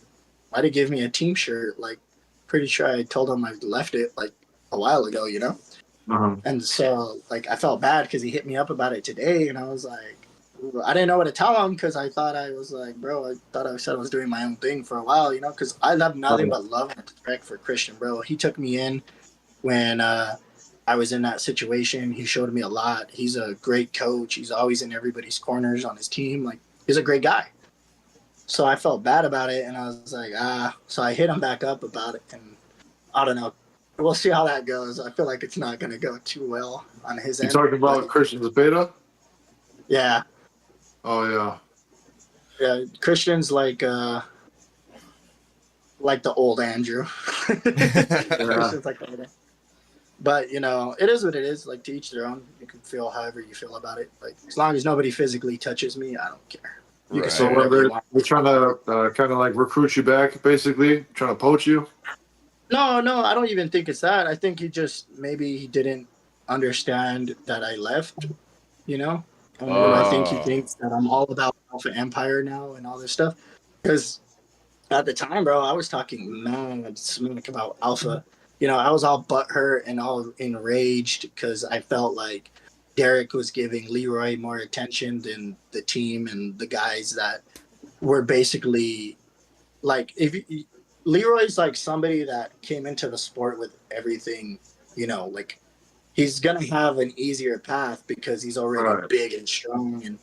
"Why'd he give me a team shirt?" Like, pretty sure I told him I left it like a while ago. Uh-huh. And so like I felt bad because he hit me up about it today, and I was like, I didn't know what to tell him because I thought I was like, bro, I thought I said I was doing my own thing for a while, because I have nothing but love and respect for Christian, bro. He took me in when I was in that situation. He showed me a lot. He's a great coach. He's always in everybody's corners on his team. Like, he's a great guy. So I felt bad about it, and I was like, So I hit him back up about it, and I don't know. We'll see how that goes. I feel like it's not going to go too well on his You end. talking about But Christian Zepeda? yeah, Oh yeah. yeah. Christian's like the old Andrew. Yeah. Christian's like the old Andrew. But it is what it is. Like, to each their own. You can feel however you feel about it. Like, as long as nobody physically touches me, I don't care. You can say So Right. whatever you they're, want. they're trying to kind of like recruit you back, basically trying to poach you. No, I don't even think it's that. I think maybe he didn't understand that I left. I think he Oh. thinks that I'm all about Alpha Empire now and all this stuff. Because at the time, bro, I was talking mad smack about Alpha. I was all butthurt and all enraged because I felt like Derek was giving Leroy more attention than the team and the guys that were basically like, Leroy's like somebody that came into the sport with everything, like he's gonna have an easier path because he's already Right. big and strong,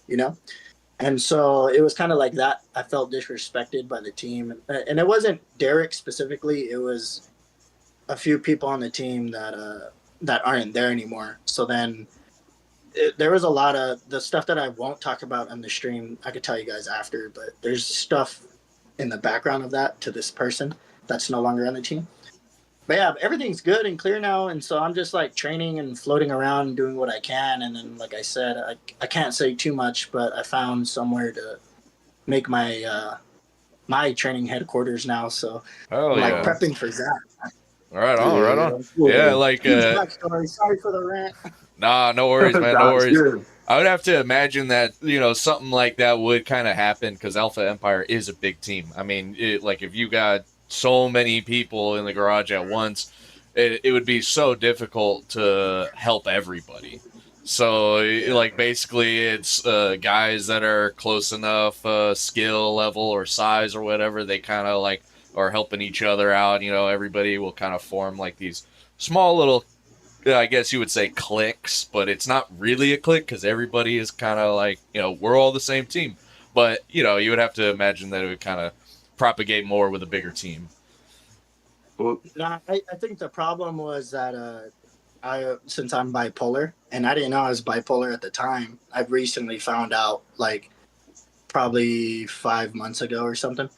and so it was kind of like that. I felt disrespected by the team, and it wasn't Derek specifically. It was a few people on the team that aren't there anymore. So then there was a lot of the stuff that I won't talk about on the stream. I could tell you guys after, but there's stuff in the background of that to this person that's no longer on the team. But yeah, everything's good and clear now, and so I'm just like training and floating around, and doing what I can, and then like I said, I can't say too much, but I found somewhere to make my training headquarters now, so Oh I'm like yeah. prepping for that. Right on, right on. Yeah, Yeah, cool. like Huge backstory. Sorry for the rant. nah, no worries, man, no That's worries. good. I would have to imagine that, something like that would kind of happen because Alpha Empire is a big team. I mean, like if you got so many people in the garage at once, it would be so difficult to help everybody. So, Yeah. like, basically, it's guys that are close enough skill level or size or whatever. They kind of like are helping each other out. Everybody will kind of form like these small little, I guess you would say, cliques, but it's not really a clique because everybody is kind of like, we're all the same team. But, you would have to imagine that it would kind of propagate more with a bigger team. Well, No, I think the problem was that I since I'm bipolar, and I didn't know I was bipolar at the time. I've recently found out, like probably 5 months ago or something.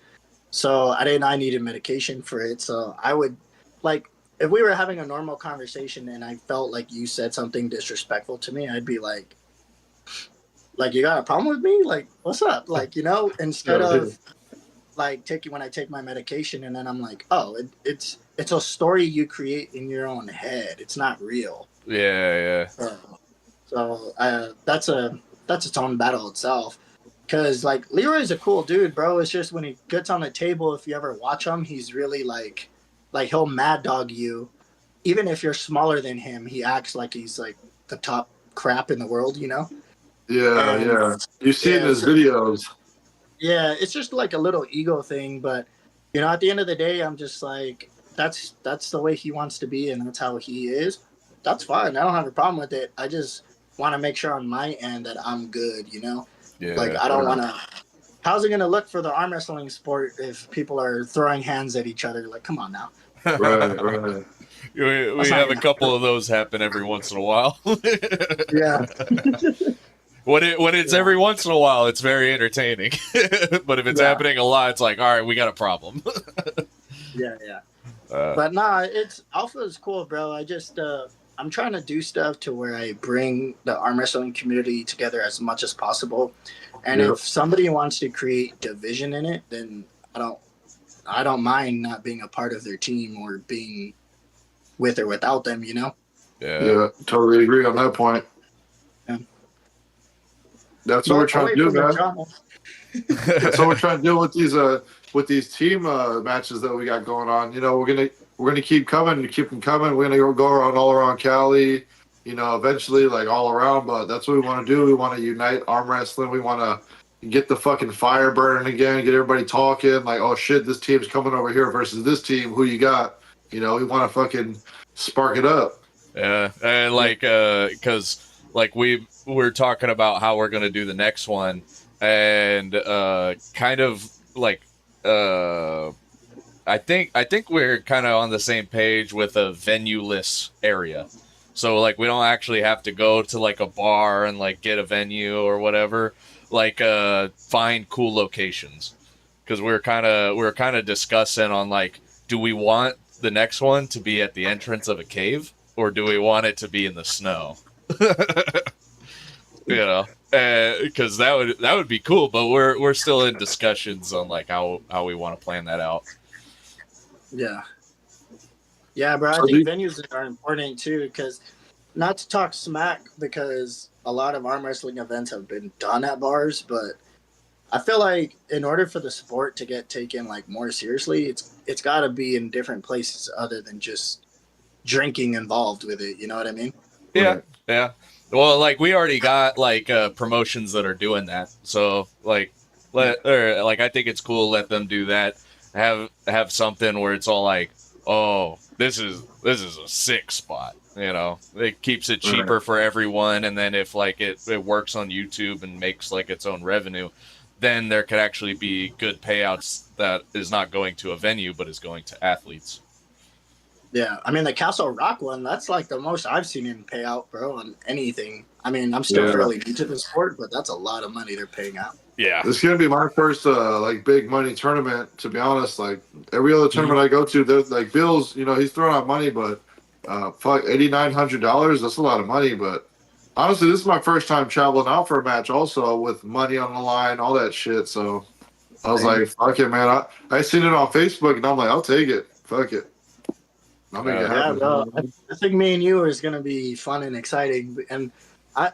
So I didn't. I needed medication for it. So I would like if we were having a normal conversation and I felt like you said something disrespectful to me, I'd be like you got a problem with me? Like what's up? Like instead yeah, of like taking when I take my medication and then I'm like, oh, it's a story you create in your own head. It's not real. Yeah, So that's its own battle itself. Cause like Leroy's a cool dude, bro. It's just when he gets on the table, if you ever watch him, he's really like he'll mad dog you. Even if you're smaller than him, he acts like he's like the top crap in the world. yeah, And yeah. You see it in yeah, his so videos. yeah, it's just like a little ego thing, but at the end of the day, I'm just like that's the way he wants to be, and that's how he is. That's fine. I don't have a problem with it. I just want to make sure on my end that I'm good. Like yeah. I don't Yeah. want to. How's it going to look for the arm wrestling sport if people are throwing hands at each other? Like, come on now. Right, right. We That's not have going a to couple happen. of those happen every once in a while. Yeah, When it's yeah, every once in a while, it's very entertaining. But if it's yeah, happening a lot, it's like, all right, we got a problem. yeah. uh, But nah, it's Alpha is cool, bro. I just I'm trying to do stuff to where I bring the arm wrestling community together as much as possible. And Yep. if somebody wants to create division in it, then I don't mind not being a part of their team or being with or without them. yeah. Yeah, totally agree on that point. Yeah. That's what we're But trying to away do, from the man. drama. That's what we're trying to do with these team matches that we got going on. We're gonna keep coming, keep them coming. We're gonna go around all around Cali. Eventually like all around. But that's what we want to do. We want to unite arm wrestling. We want to get the fucking fire burning again. Get everybody talking. Like, oh shit, this team's coming over here versus this team. Who you got? We want to fucking spark it up. Yeah, and Yeah. like, because like we're talking about how we're gonna do the next one, and kind of like, I think we're kind of on the same page with a venue-less area. So like we don't actually have to go to like a bar and like get a venue or whatever. Like find cool locations because we're kind of discussing on like, do we want the next one to be at the entrance of a cave or do we want it to be in the snow? Because that would be cool, but we're still in discussions on like how we want to plan that out. Yeah. Yeah, bro. I So think venues are important too, because not to talk smack, because a lot of arm wrestling events have been done at bars, but I feel like in order for the sport to get taken like more seriously, it's got to be in different places other than just drinking involved with it. You know what I mean? Yeah, right. yeah. Well, like we already got like promotions that are doing that, so like I think it's cool. Let them do that. Have something where it's all like, oh, this is a sick spot. It keeps it cheaper Right. for everyone, and then if like it works on YouTube and makes like its own revenue, then there could actually be good payouts that is not going to a venue but is going to athletes. Yeah. I mean, the Castle Rock one, that's like the most I've seen in payout, bro, on anything. I mean, I'm still fairly new to the sport, but that's a lot of money they're paying out. Yeah. This is gonna be my first like big money tournament. To be honest, like every other tournament I go to, there's like Bill's. You know, he's throwing out money, but fuck, $8,900. That's a lot of money. But honestly, this is my first time traveling out for a match, also with money on the line, all that shit. So I was like, fuck it, man. I seen it on Facebook, and I'm like, I'll take it. Fuck it. I'll make it Yeah, happen. bro. I think me and you is gonna be fun and exciting, and I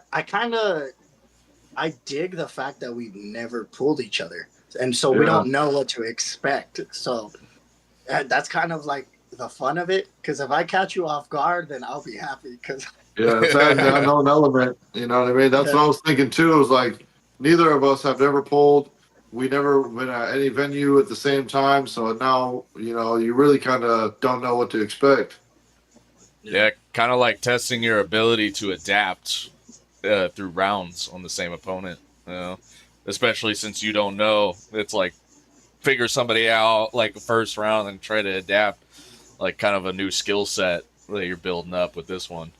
dig the fact that we've never pulled each other, and so we don't know what to expect. So that's kind of like the fun of it. Because if I catch you off guard, then I'll be happy. Because Yeah, it's that unknown element. You know what I mean? That's what I was thinking too. It was like neither of us have ever pulled. We never been at any venue at the same time. So now, you know, you really kind of don't know what to expect. Yeah, kind of like testing your ability to adapt through rounds on the same opponent. You know, especially since you don't know. It's like figure somebody out like the first round and try to adapt, like kind of a new skill set that you're building up with this one.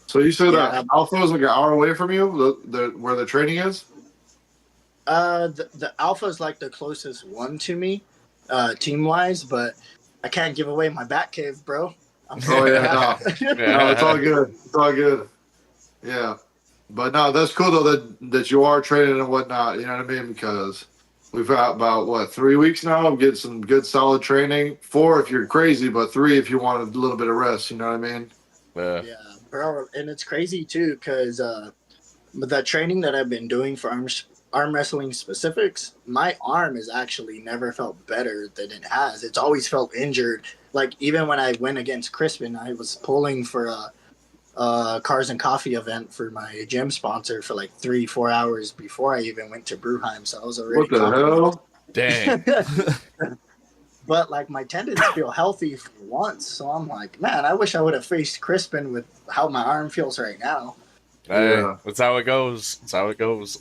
So you said Alpha is like an hour away from you, the where the training is? the Alpha is like the closest one to me, team wise, but I can't give away my back cave, bro. Oh yeah, no, it's all good. It's all good. Yeah, but no, that's cool though that you are training and whatnot. You know what I mean? Because we've got about 3 weeks now of getting some good solid training. 4 if you're crazy, but 3 if you want a little bit of rest. You know what I mean? Yeah, bro, and it's crazy too because the training that I've been doing for arm wrestling specifics, my arm has actually never felt better than it has. It's always felt injured. Like even when I went against Crispin, I was pulling for a Cars and Coffee event for my gym sponsor for like 3-4 hours before I even went to Bruheim. So I was already What the hell? Dang. But like my tendons feel healthy for once, so I'm like, man, I wish I would have faced Crispin with how my arm feels right now. Hey, that's how it goes. That's how it goes.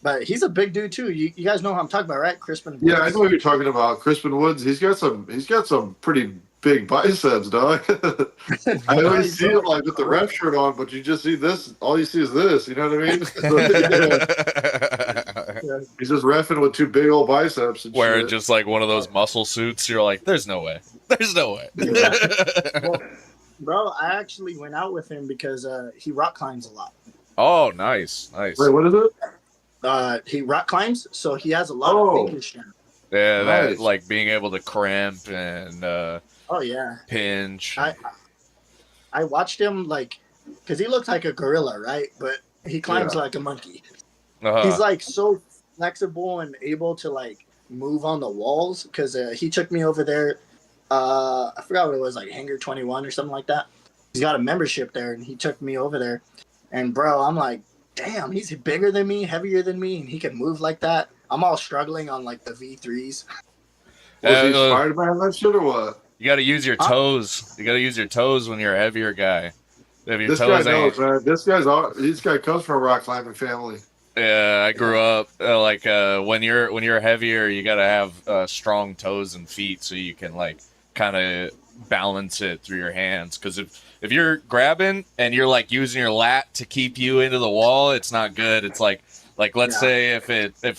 But he's a big dude too. You guys know who I'm talking about, right? Crispin Woods. Yeah, I know what you're talking about. Crispin Woods. He's got some pretty big biceps, dog. I always see him like with the ref shirt on, but you just see this. All you see is this. You know what I mean? He's just reffing with 2 big old biceps. And Wearing shit. just like one of those muscle suits. You're like, there's no way. There's no way. Well, bro, I actually went out with him because he rock climbs a lot. Oh, nice. Nice. Wait, what is it? He rock climbs, so he has a lot of finger strength. Yeah, Nice. that like being able to cramp and Oh yeah, pinch. I watched him like because he looks like a gorilla, right? But he climbs like a monkey. He's like so flexible and able to like move on the walls because he took me over there. I forgot what it was, like Hangar 21 or something like that. He's got a membership there, and he took me over there. And bro, I'm like, damn, he's bigger than me, heavier than me, and he can move like that. I'm all struggling on like the V3s. Was he Spider-Man that shit or what? You got to use your toes. You got to use your toes when you're a heavier guy. If your This toes guy ain't- knows, man. This guy comes from a rock climbing family. Yeah, I grew up when you're heavier, you got to have strong toes and feet so you can like kind of balance it through your hands. Because if you're grabbing and you're like using your lat to keep you into the wall, it's not good. It's like let's say if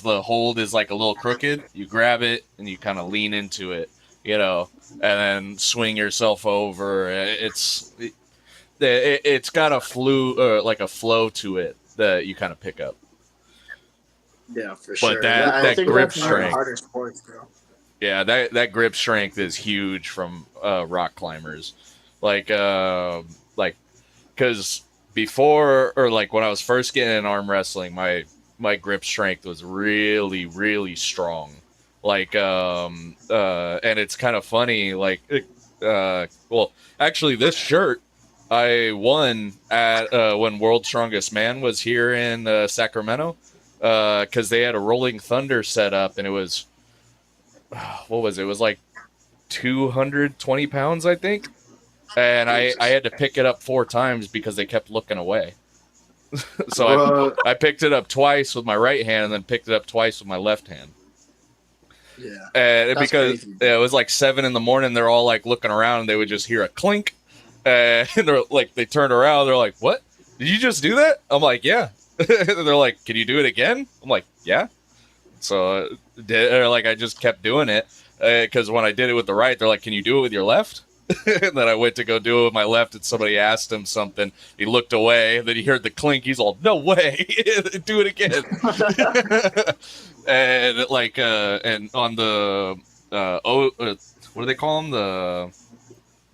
the hold is like a little crooked, you grab it and you kind of lean into it, you know, and then swing yourself over. It's got a flow to it that you kind of pick up. Yeah, for But sure. that grip that's one of the strength. harder sports, bro. Yeah, that grip strength is huge from rock climbers. Because before or like when I was first getting in arm wrestling, my grip strength was really, really strong. Like, and it's kind of funny. Like, well, actually, this shirt I won at when World's Strongest Man was here in Sacramento. Because they had a Rolling Thunder set up, and it was, what was it? It was like 220 pounds, I think. And I had to pick it up 4 times because they kept looking away. So I picked it up twice with my right hand and then picked it up twice with my left hand. Yeah. And because crazy. it was like 7 a.m, they're all like looking around, and they would just hear a clink. And they're like, they turn around, they're like, "What? Did you just do that?" I'm like, "Yeah." They're like, "Can you do it again?" I'm like, "Yeah." So, or like, I just kept doing it because when I did it with the right, they're like, "Can you do it with your left?" And then I went to go do it with my left, and somebody asked him something. He looked away, and then he heard the clink. He's all, "No way, do it again!" And like, and on the what do they call them? The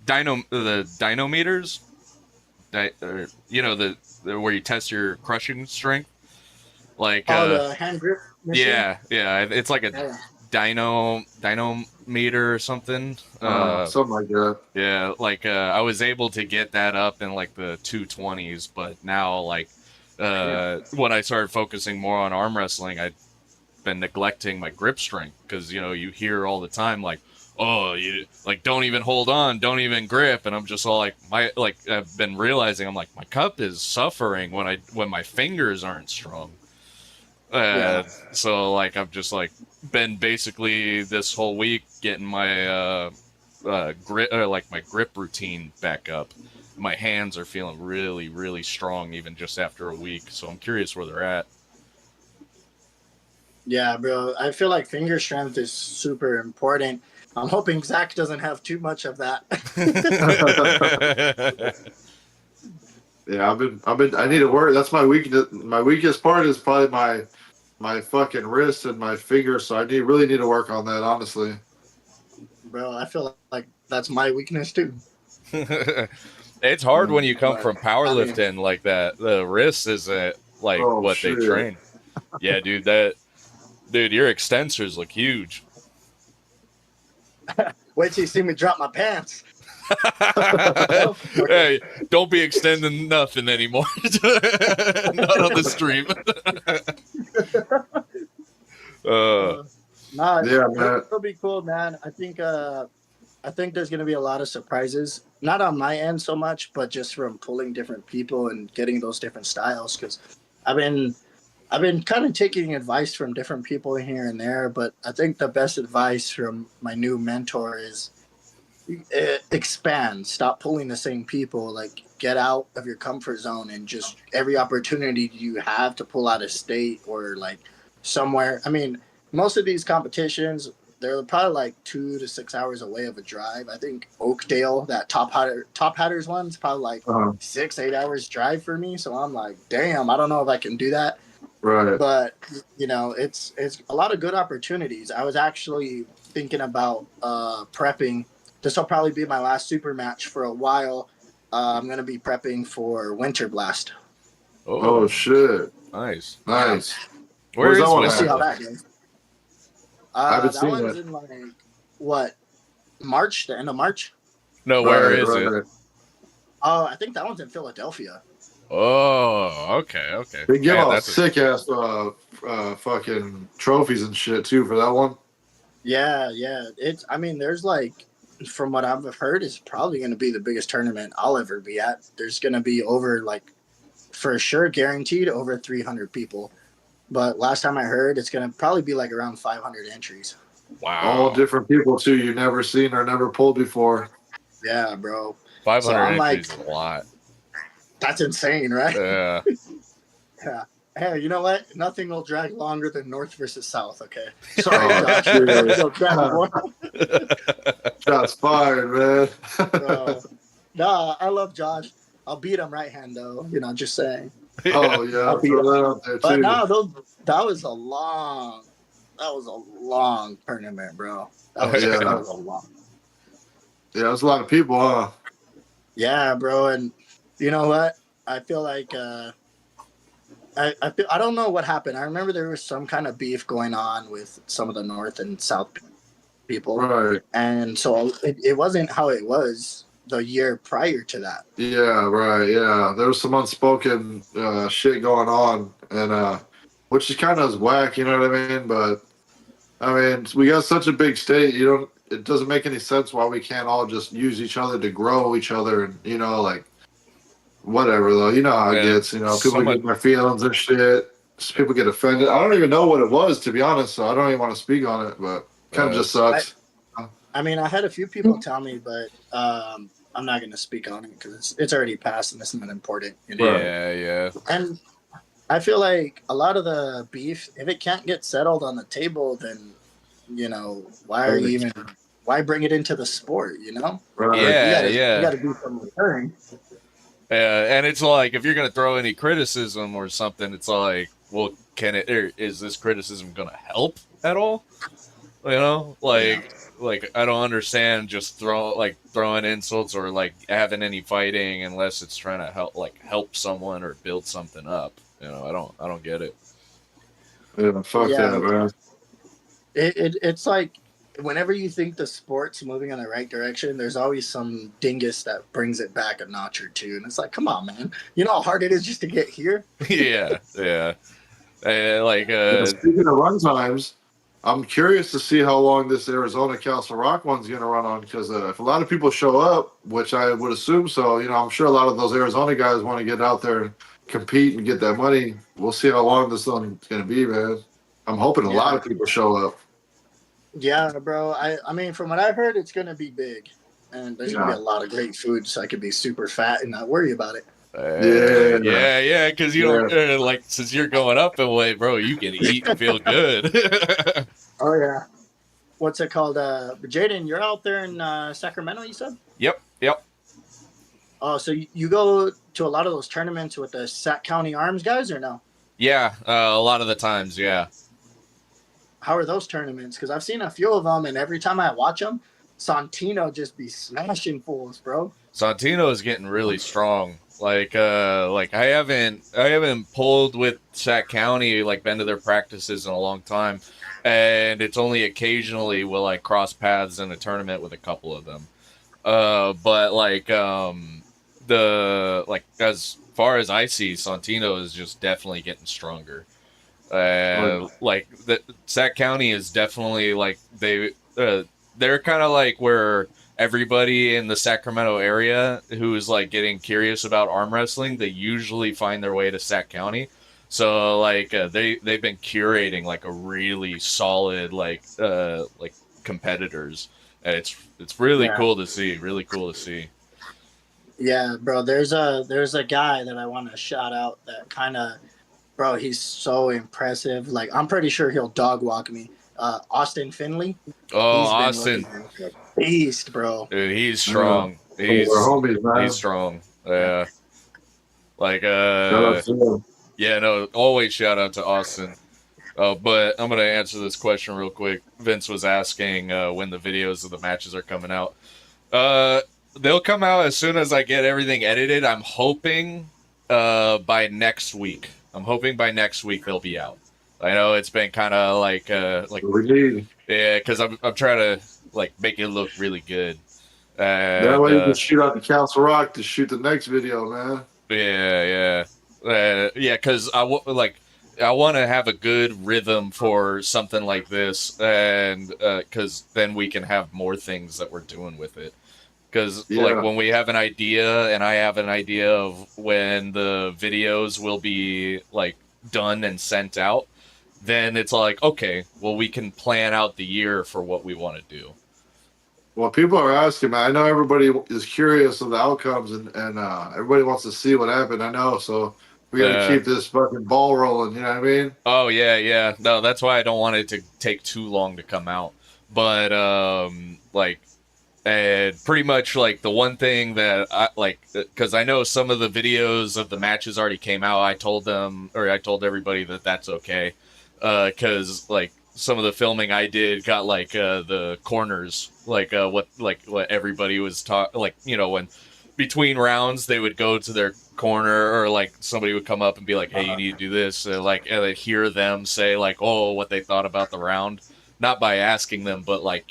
dynometers, you know, the where you test your crushing strength. Like, Oh, the hand grip machine. yeah, it's like a Yeah. dynometer or something. Something like that. Yeah, like I was able to get that up in like the 220s, but now like when I started focusing more on arm wrestling, I've been neglecting my grip strength because you know you hear all the time like, oh, you like don't even hold on, don't even grip, and I'm just all like I've been realizing I'm like my cup is suffering when my fingers aren't strong. So like I've just like been basically this whole week getting my grip like my grip routine back up. My hands are feeling really, really strong even just after a week. So I'm curious where they're at. Yeah, bro. I feel like finger strength is super important. I'm hoping Zach doesn't have too much of that. Yeah, I need to work. That's my weakness. My weakest part is probably my fucking wrist and my finger. So really need to work on that, honestly. Bro, I feel like that's my weakness too. It's hard when you come But, from I powerlifting mean, like that. The wrist isn't like Oh what shit! they train. Yeah, dude, your extensors look huge. wait till you see me drop my pants. Hey, don't be extending nothing anymore. Not on the stream. Nah, Yeah, man. it'll be cool, man. I think there's gonna be a lot of surprises. Not on my end so much, but just from pulling different people and getting those different styles. Because I've been I've been kind of taking advice from different people here and there, but I think the best advice from my new mentor is expand. Stop pulling the same people. Like get out of your comfort zone and just every opportunity you have to pull out of state or like somewhere. I mean, most of these competitions they're probably like 2 to 6 hours away of a drive. I think Oakdale, that top hatters one's probably like Uh-huh. 6 8 hours drive for me. So I'm like, damn, I don't know if I can do that. Right. But you know, it's a lot of good opportunities. I was actually thinking about prepping. This will probably be my last super match for a while. I'm gonna be prepping for Winter Blast. Oh shit! Nice. Nice. Where Where's is that one We'll see at? how Winterblast? that goes. I haven't That seen one's that. in like what March, the end of March. No, where is it? Right. Oh, I think that one's in Philadelphia. Oh, okay. They give Man, out that's sick ass fucking trophies and shit too for that one. Yeah. It's. I mean, there's like, from what I've heard, it's probably going to be the biggest tournament I'll ever be at. There's going to be over like, for sure, guaranteed over 300 people. But last time I heard, it's going to probably be like around 500 entries. wow. All different people too. You never seen or never pulled before. Yeah, bro. 500 So I'm entries like, is a lot. that's insane, right? Yeah. Yeah. Hey, you know what? Nothing will drag longer than North versus South. Okay. Oh, Sorry, Josh. shit. It'll drag more. Shots fired, man. Nah, I love Josh. I'll beat him right hand though. You know, just saying. Oh yeah, I'll beat throw him. that out there But too. no, that was a long tournament, bro. That was a long. Yeah, there's a lot of people, huh? Yeah, bro. And you know what? I feel like I don't know what happened. I remember there was some kind of beef going on with some of the North and South people, Right. and so it wasn't how it was the year prior to that. Yeah, right. Yeah, there was some unspoken shit going on, and which is kind of whack, you know what I mean? But I mean, we got such a big state. It doesn't make any sense why we can't all just use each other to grow each other, and like whatever though. You know how it Yeah, gets. People get their feelings and shit. People get offended. I don't even know what it was, to be honest. So I don't even want to speak on it, but kind of just sucks. I mean, I had a few people tell me, but I'm not going to speak on it because it's already passed and it's not important. You know? Right. Yeah. And I feel like a lot of the beef, if it can't get settled on the table, then why bring it into the sport? You know, Right. you Yeah, gotta you yeah. gotta do some return. And it's like if you're gonna throw any criticism or something, it's like, well, is this criticism gonna help at all? You know, Yeah, like I don't understand just throwing insults or like having any fighting unless it's trying to help someone or build something up. You know, I don't get it. Yeah, fuck yeah. that, man. It's like whenever you think the sport's moving in the right direction, there's always some dingus that brings it back a notch or two, and it's like, come on, man. You know how hard it is just to get here. Yeah, yeah. Like Yeah, speaking of run times, I'm curious to see how long this Arizona Castle Rock one's going to run on because if a lot of people show up, which I would assume so, I'm sure a lot of those Arizona guys want to get out there and compete and get that money. We'll see how long this one's going to be, man. I'm hoping a lot Yeah, of people show up. yeah, bro. I mean, from what I've heard, it's gonna be big, and there's gonna be Yeah. a lot of great food, so I could be super fat and not worry about it. Yeah. yeah, because you Yeah. don't like since you're going up in weight, bro. You can eat and feel good. Oh yeah. What's it called? Jaden, you're out there in Sacramento, you said? Yep. Oh, so you go to a lot of those tournaments with the Sac County Arms guys, or no? Yeah, a lot of the times, yeah. How are those tournaments? Because I've seen a few of them, and every time I watch them, Santino just be smashing fools, bro. Santino is getting really strong. Like I haven't pulled with Sac County, like been to their practices in a long time, and it's only occasionally will I cross paths in a tournament with a couple of them. But as far as I see, Santino is just definitely getting stronger. Like the Sac County is definitely like they're kind of like where everybody in the Sacramento area who is like getting curious about arm wrestling, they usually find their way to Sac County. So they've been curating like a really solid like competitors, and it's really cool to see. Really cool to see. Yeah, bro. There's a guy that I want to shout out that kind of, bro. He's so impressive. Like I'm pretty sure he'll dog walk me. Austin Finley. Oh, He's been Austin, looking like a beast, bro. dude, he's strong. We're homies, man. He's strong. Yeah. Like Shout out to him. yeah, no, always shout out to Austin. But I'm gonna answer this question real quick. Vince was asking when the videos of the matches are coming out. They'll come out as soon as I get everything edited. I'm hoping by next week. I'm hoping by next week they'll be out. I know it's been kind of like We need. yeah, because I'm trying to like make it look really good. That way you can shoot out the Castle Rock to shoot the next video, man. Yeah. Because I want to have a good rhythm for something like this, and because then we can have more things that we're doing with it. Because like when we have an idea, and I have an idea of when the videos will be like done and sent out, then it's like, okay, well, we can plan out the year for what we want to do. Well, people are asking, man. I know everybody is curious of the outcomes, and everybody wants to see what happened. I know, so we got to keep this fucking ball rolling. You know what I mean? Oh yeah. No, that's why I don't want it to take too long to come out. But and pretty much like the one thing that I like, because I know some of the videos of the matches already came out. I told everybody that that's okay, because like some of the filming I did got like the corners, like what everybody was like, when between rounds they would go to their corner, or like somebody would come up and be like, hey, you need to do this, and I'd hear them say like, oh, what they thought about the round, not by asking them, but like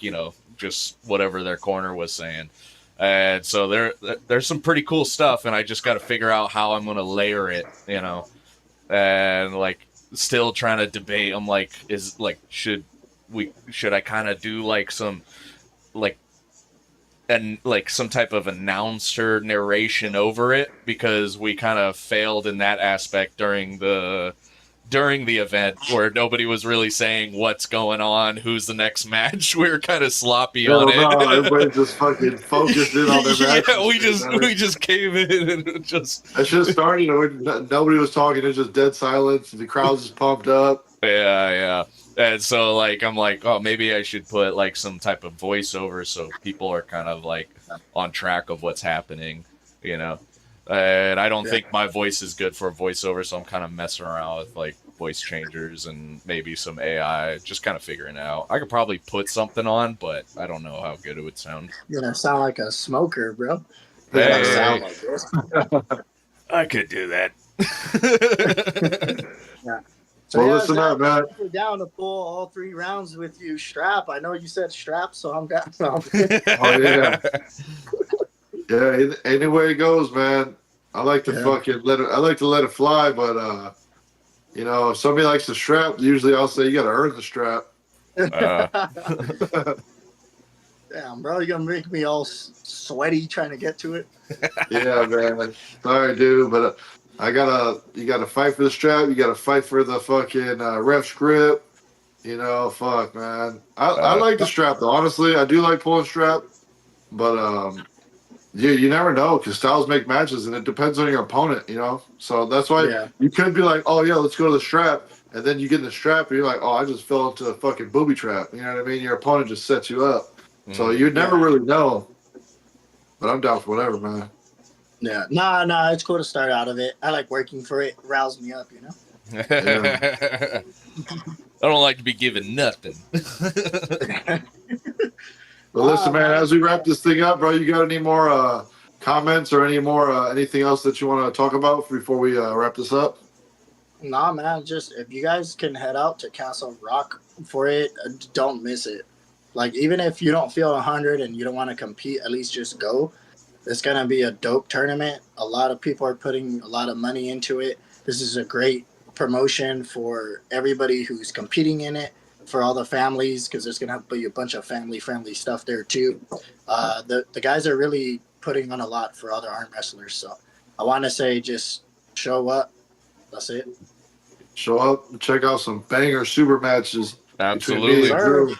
just whatever their corner was saying. And so there's some pretty cool stuff, and I just got to figure out how I'm going to layer it, and like still trying to debate. I'm like, should I kind of do like some some type of announcer narration over it, because we kind of failed in that aspect during the during the event where nobody was really saying what's going on, who's the next match. We were kind of sloppy on No, it. everybody just fucking focused in on their match. Yeah, we just came in and just That shit started. Nobody was talking. It was just dead silence. The crowd was just pumped up. yeah. And so like I'm like, oh, maybe I should put like some type of voiceover so people are kind of like on track of what's happening, you know. And I don't think my voice is good for a voiceover, so I'm kind of messing around with like voice changers and maybe some AI, just kind of figuring it out. I could probably put something on, but I don't know how good it would sound. You're gonna sound like a smoker, bro. Hey. You're gonna sound like this. I could do that. Yeah. So Well, yeah, listen Zach, up, man. we're down to pull all 3 rounds with you. Strap. I know you said strap, so I'm down. Oh yeah, yeah. Any way it goes, man. I like to fucking let it. I like to let it fly, but you know, if somebody likes the strap, usually I'll say you got to earn the strap. Damn, bro, you're gonna make me all sweaty trying to get to it. Yeah, man. Sorry, dude, but you gotta fight for the strap. You gotta fight for the fucking ref grip. You know, fuck, man. I like the strap though. Honestly, I do like pulling strap, but you never know because styles make matches, and it depends on your opponent. You know, so that's why you could be like, oh yeah, let's go to the strap, and then you get in the strap, and you're like, oh, I just fell into a fucking booby trap. You know what I mean? Your opponent just sets you up, so you never really know. But I'm down for whatever, man. Yeah, nah, it's cool to start out of it. I like working for it. Rouse me up, you know. I don't like to be given nothing. But listen, man, as we wrap this thing up, bro, you got any more comments or any more anything else that you want to talk about before we wrap this up? Nah, man, just if you guys can head out to Castle Rock for it, don't miss it. Like, even if you don't feel 100 and you don't want to compete, at least just go. It's going to be a dope tournament. A lot of people are putting a lot of money into it. This is a great promotion for everybody who's competing in it, for all the families, because there's going to be a bunch of family-friendly stuff there, too. The guys are really putting on a lot for other arm wrestlers. So I want to say just show up. That's it. Show up and check out some banger super matches. Absolutely. Drew.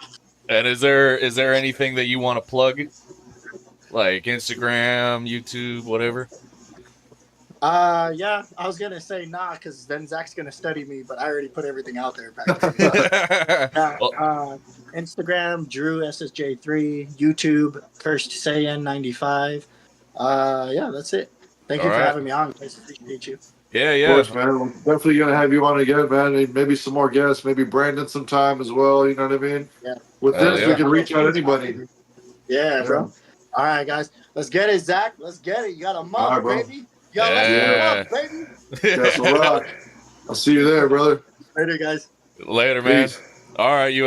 And is there anything that you want to plug? Like Instagram, YouTube, whatever? Yeah, I was going to say nah, because then Zach's going to study me, but I already put everything out there. Instagram, Drew SSJ3, YouTube, Cursed Saiyan 95. Yeah, that's it. Thank you for having me on. I appreciate you. Yeah. Of course, man. We're definitely going to have you on again, man. And maybe some more guests, maybe Brandon sometime as well. You know what I mean? Yeah. With this, we can reach out anybody. Yeah, bro. All right, guys. Let's get it, Zach. Let's get it. You got a mug, right, baby. You got a baby. Castle Rock. I'll see you there, brother. Later, guys. Later, man. Peace. All right, you